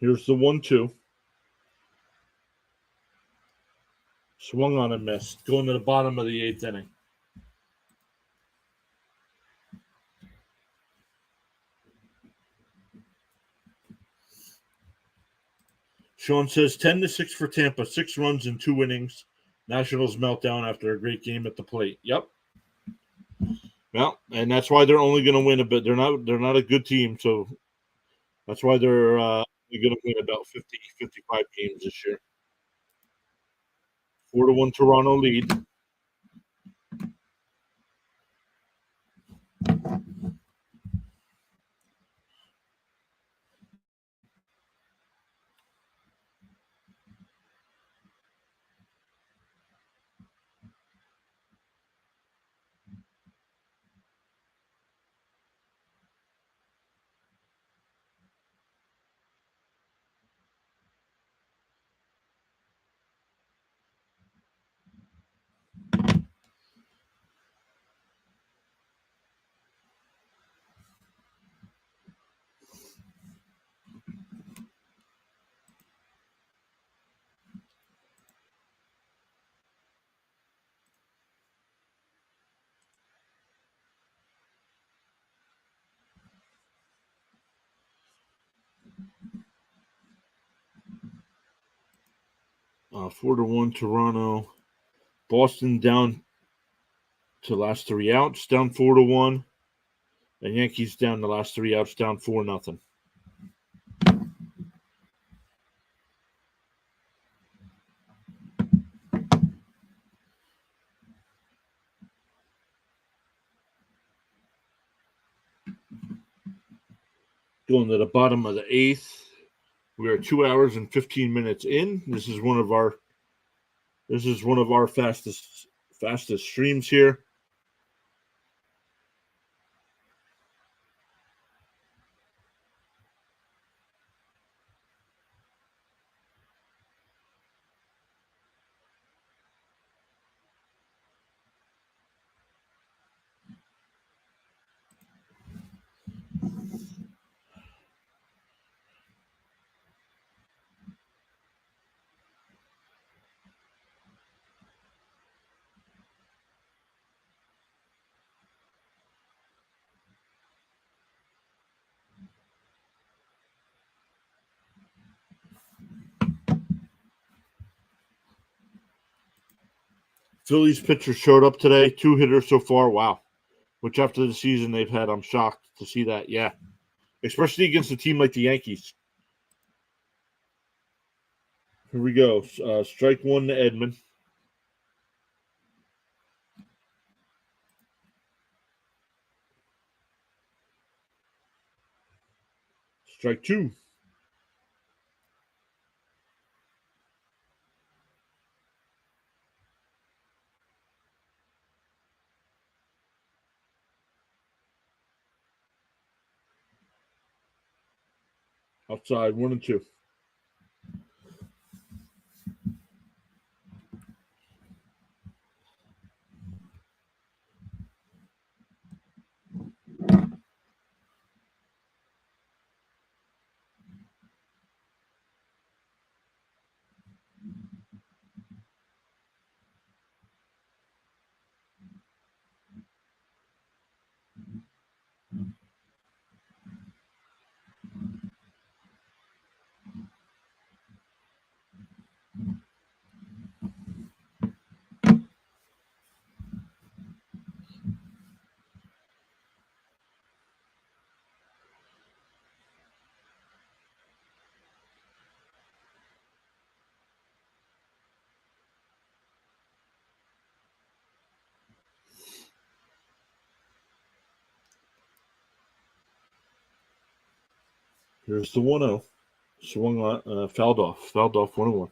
Here's the 1-2. Swung on and missed. Going to the bottom of the 8th inning. Sean says 10-6 for Tampa. 6 runs in 2 innings. Nationals meltdown after a great game at the plate. Yep. Well, and that's why they're only going to win a bit. They're not a good team, so That's why they're going to win about 50, 55 games this year. 4-1 Toronto lead. 4-1 Toronto. Boston down to last 3 outs, down 4-1. And Yankees down the last 3 outs, down 4-0. Going to the bottom of the eighth. We are 2 hours and 15 minutes in. This is one of our fastest streams here. Phillies pitcher showed up today. 2 hitters so far. Wow. Which after the season they've had, I'm shocked to see that. Yeah. Especially against a team like the Yankees. Here we go. Strike 1 to Edman. Strike 2. Outside 1-2. Here's the 1-0. Swung on, fouled off. Fouled off 1-1.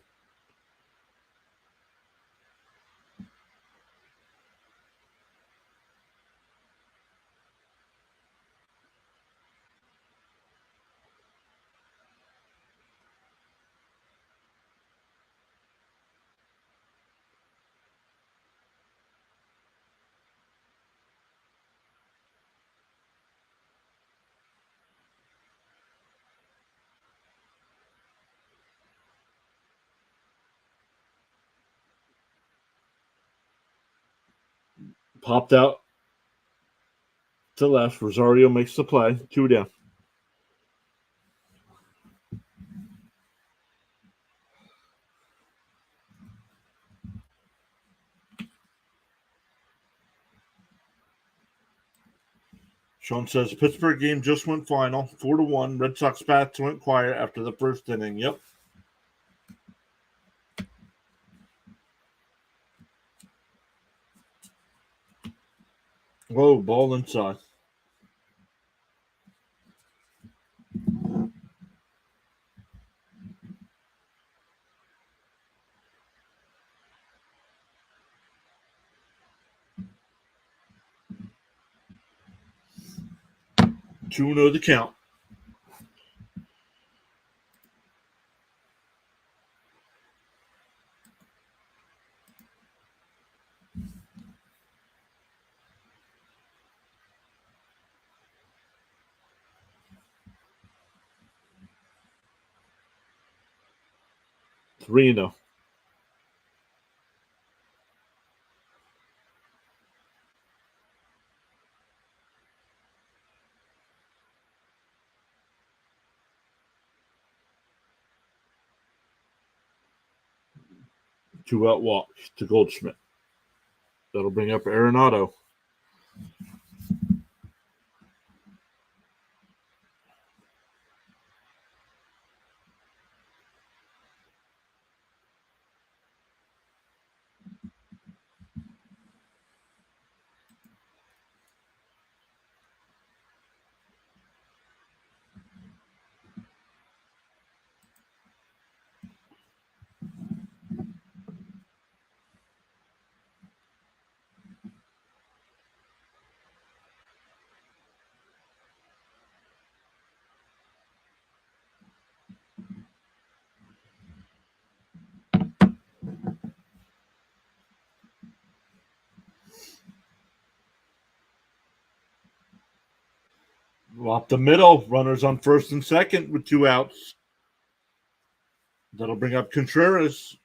Popped out to left. Rosario makes the play. 2 down. Sean says Pittsburgh game just went final, 4-1. Red Sox bats went quiet after the first inning. Yep. Whoa, ball inside. Two know the count. Three no. Two out walk to Goldschmidt. That'll bring up Arenado. Up the middle. Runners on first and second with two outs. That'll bring up Contreras.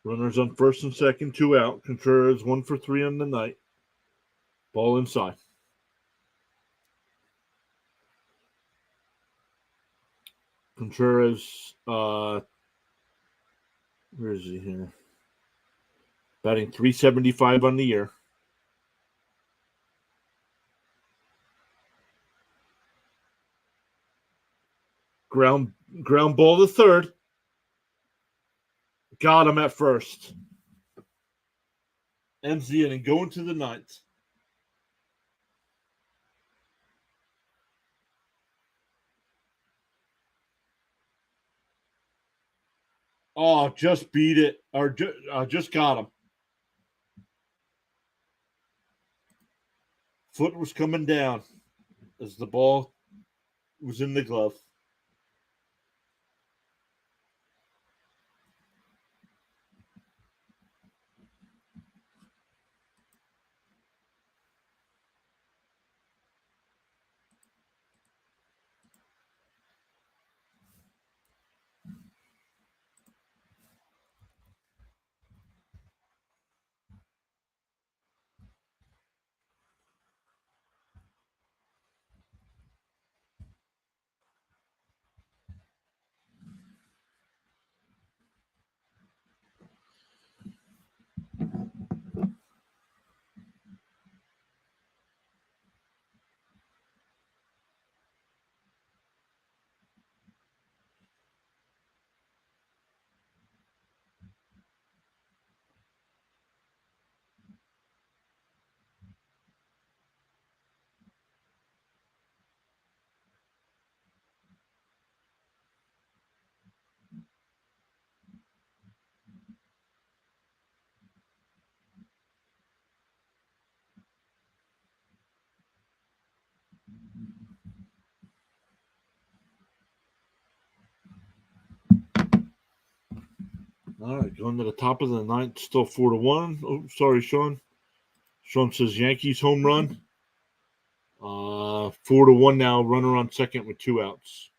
Runners on first and second, two out. Contreras 1 for 3 on the night. Ball inside. Contreras, where is he here? Batting .375 on the year. Ground ball to third. Got him at first. Ends the inning. Going to the ninth. Oh, just beat it. Or just got him. Foot was coming down as the ball was in the glove. All right, going to the top of the ninth, still 4-1. Oh, sorry, Sean. Sean says Yankees home run. 4-1 now. Runner on second with 2 outs.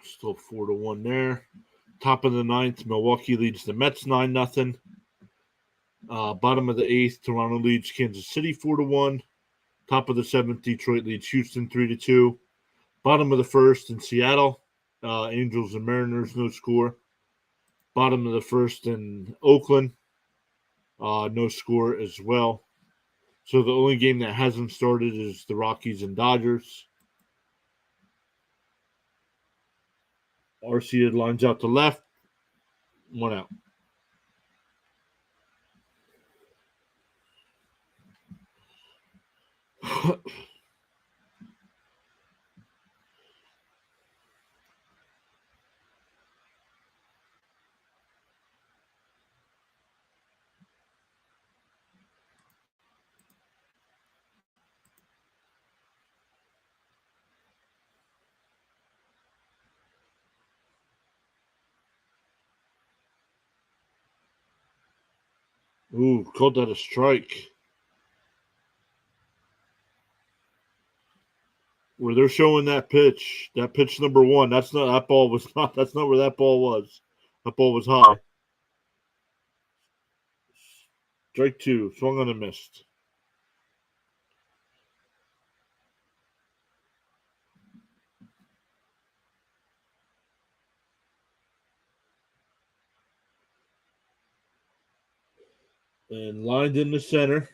Still 4-1 there. Top of the ninth, Milwaukee leads the Mets 9-0. Bottom of the eighth, Toronto leads Kansas City 4-1. Top of the seventh, Detroit leads Houston 3-2. Bottom of the first in Seattle, Angels and Mariners, no score. Bottom of the first in Oakland, no score as well. So the only game that hasn't started is the Rockies and Dodgers. Arcia lines out to left, 1 out. Ooh, called that a strike. Where they're showing that pitch number 1, that's not where that ball was. That ball was high. Strike 2, swung on and missed. And lined in the center.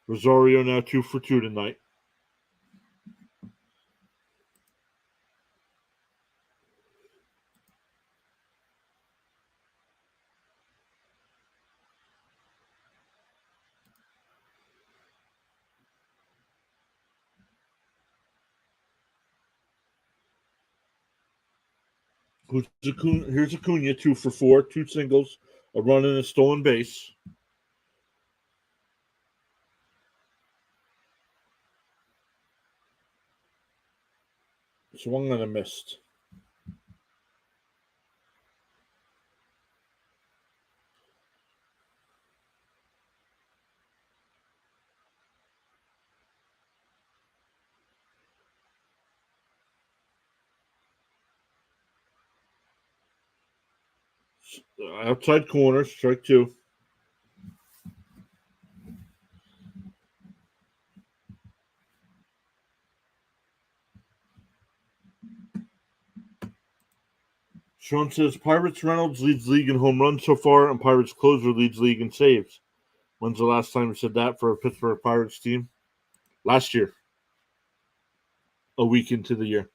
Rosario now 2 for 2 tonight. Here's Acuna 2 for 4, 2 singles, a run and a stolen base. Swung on and missed. Outside corner, strike 2. Sean says Pirates Reynolds leads league in home runs so far, and Pirates closer leads league in saves. When's the last time we said that for a Pittsburgh Pirates team? Last year. A week into the year.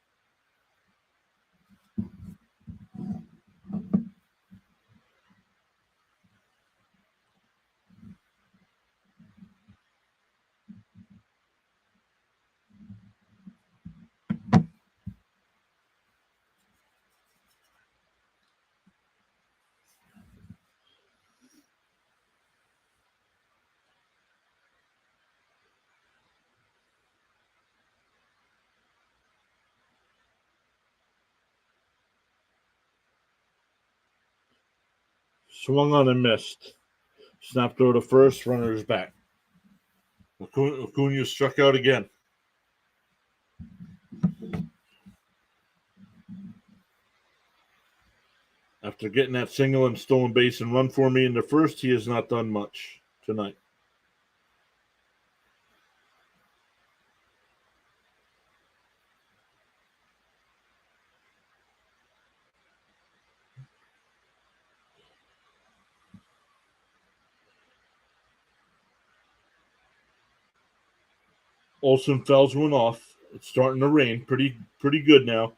Swung on and missed. Snap throw to first, runner's back. Acuna struck out again. After getting that single and stolen base and run for me in the first, he has not done much tonight. Olsen fouls one off. It's starting to rain. Pretty good now.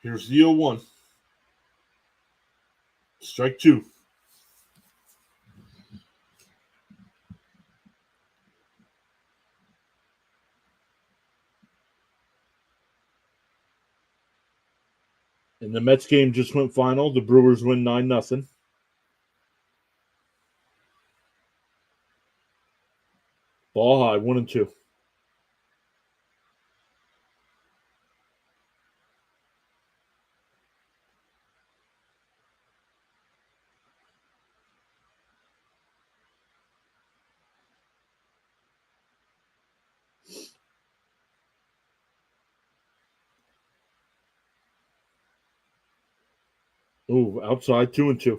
Here's the 0-1. Strike two. And the Mets game just went final. The Brewers win 9-0. Ball high, 1-2. Ooh, outside, 2-2.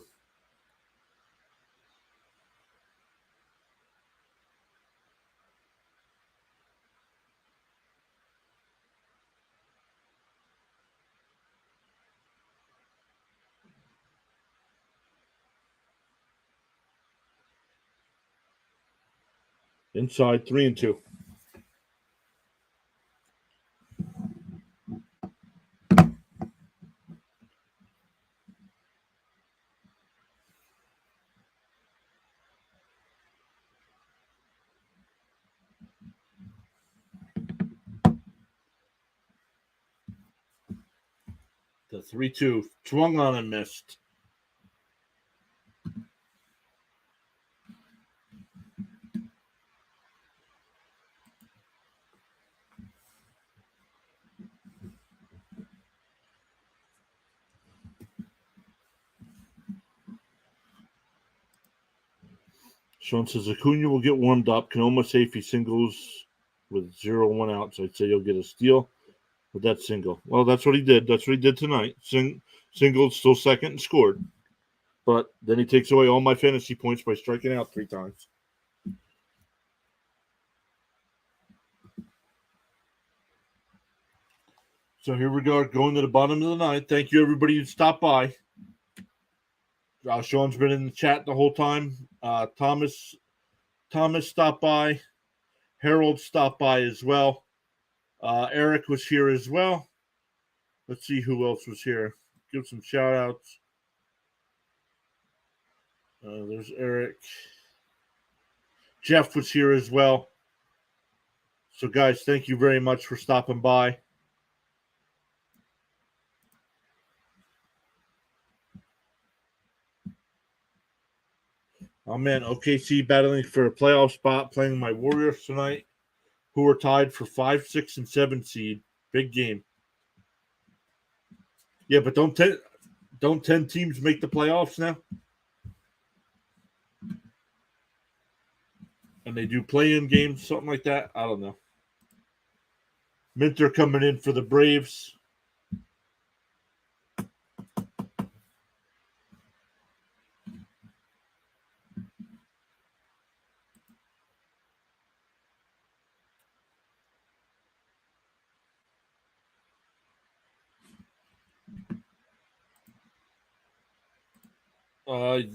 Inside, 3-2. The 3-2. Swung on and missed. Sean says Acuna will get warmed up. Can almost say if he singles with 0-1 outs, I'd say he'll get a steal with that single. Well, that's what he did. That's what he did tonight. Singled, still second, and scored. But then he takes away all my fantasy points by striking out 3 times. So here we go, going to the bottom of the ninth. Thank you, everybody who stopped by. Sean's been in the chat the whole time. Thomas stopped by. Harold stopped by as well. Eric was here as well. Let's see who else was here. Give some shout outs. There's Eric. Jeff was here as well. So, guys, thank you very much for stopping by. Oh, man, OKC battling for a playoff spot, playing my Warriors tonight, who are tied for 5, 6, and 7 seed. Big game. Yeah, but don't 10 teams make the playoffs now? And they do play-in games, something like that? I don't know. Minter coming in for the Braves.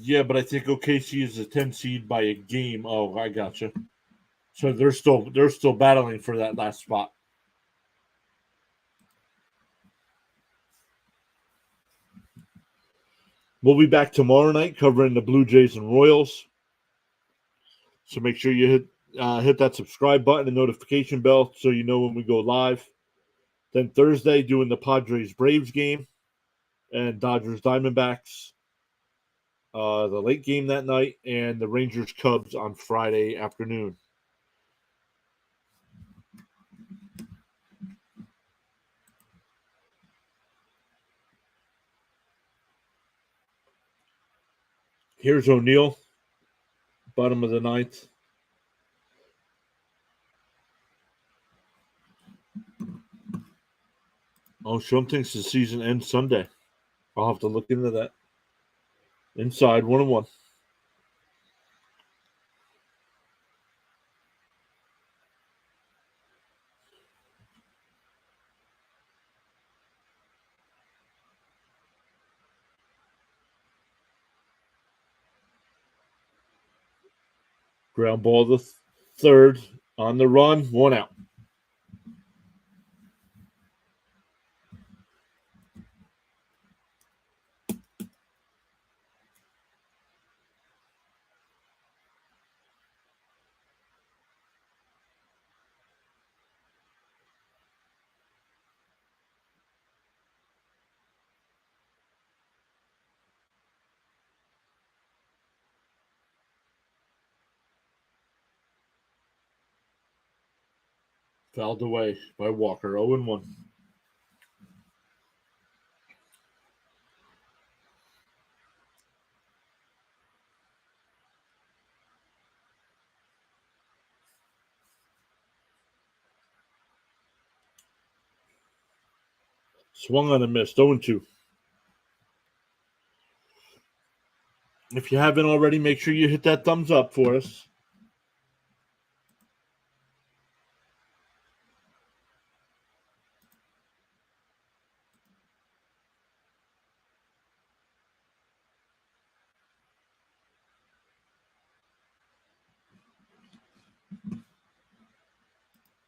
Yeah, but I think OKC is a 10 seed by a game. Oh, I gotcha. So they're still battling for that last spot. We'll be back tomorrow night covering the Blue Jays and Royals. So make sure you hit that subscribe button and notification bell so you know when we go live. Then Thursday doing the Padres Braves game and Dodgers Diamondbacks. The late game that night, and the Rangers Cubs on Friday afternoon. Here's O'Neill, bottom of the ninth. Oh, Sean thinks the season ends Sunday. I'll have to look into that. Inside, 1-1. Ground ball to third. On the run. 1 out. Fouled away by Walker. 0-1. Swung on a miss. 0-2. If you haven't already, make sure you hit that thumbs up for us.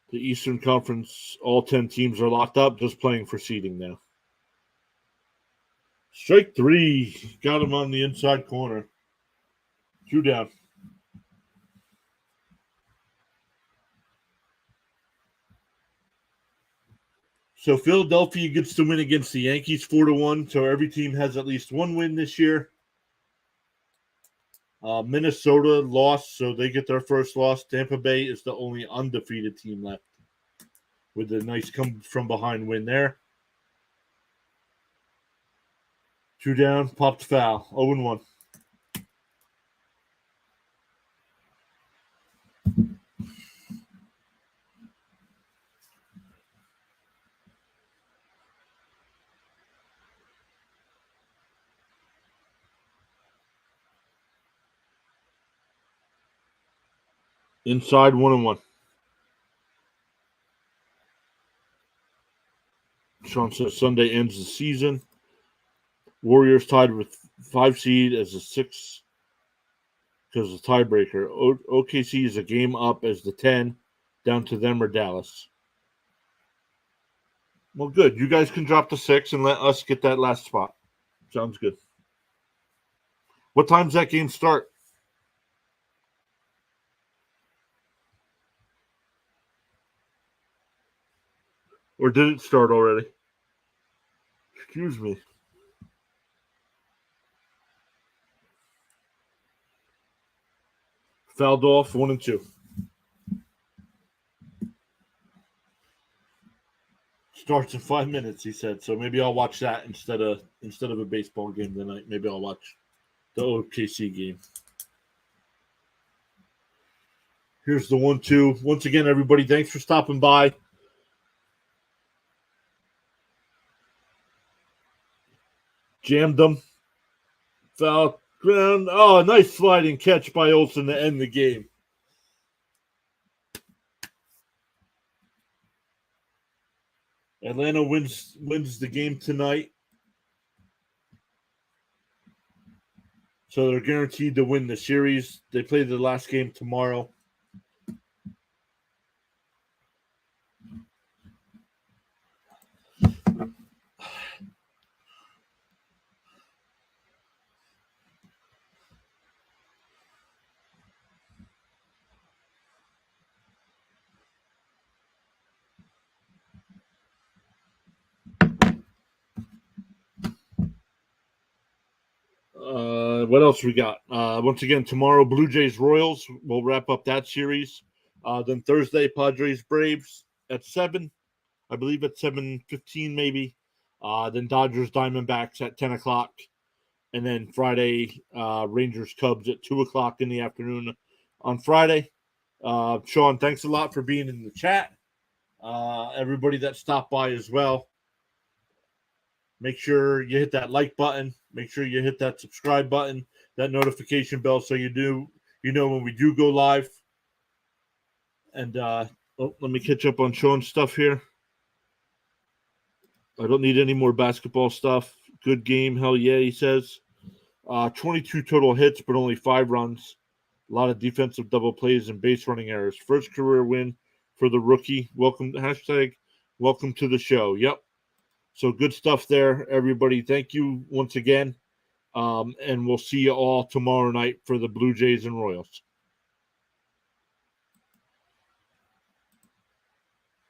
The Eastern Conference, all 10 teams are locked up, just playing for seeding now. Strike 3. Got him on the inside corner. 2 down. So Philadelphia gets to win against the Yankees 4-1. So every team has at least one win this year. Minnesota lost, so they get their first loss. Tampa Bay is the only undefeated team left with a nice come from behind win there. 2 down, popped foul. 0-1. Inside 1-1. Sean says Sunday ends the season. Warriors tied with 5 seed as a 6 because of the tiebreaker. OKC is a game up as the 10, down to them or Dallas. Well, good. You guys can drop the 6 and let us get that last spot. Sounds good. What time's that game start? Or did it start already? Excuse me. Fouled off 1-2. Starts in 5 minutes, he said. So maybe I'll watch that instead of a baseball game tonight. Maybe I'll watch the OKC game. Here's the 1-2. Once again, everybody, thanks for stopping by. Jammed them. Foul ground. Oh, nice sliding catch by Olsen to end the game. Atlanta wins the game tonight. So they're guaranteed to win the series. They play the last game tomorrow. What else we got? Once again, tomorrow, Blue Jays Royals. We'll wrap up that series. Then Thursday, Padres Braves at 7. I believe at 7:15 maybe. Then Dodgers Diamondbacks at 10 o'clock. And then Friday, Rangers Cubs at 2 o'clock in the afternoon on Friday. Sean, thanks a lot for being in the chat. Everybody that stopped by as well. Make sure you hit that like button. Make sure you hit that subscribe button, that notification bell, so you know when we do go live. And let me catch up on Sean's stuff here. I don't need any more basketball stuff. Good game, hell yeah, he says. 22 total hits, but only 5 runs. A lot of defensive double plays and base running errors. First career win for the rookie. Welcome, hashtag welcome to the show. Yep. So good stuff there, everybody. Thank you once again. And we'll see you all tomorrow night for the Blue Jays and Royals.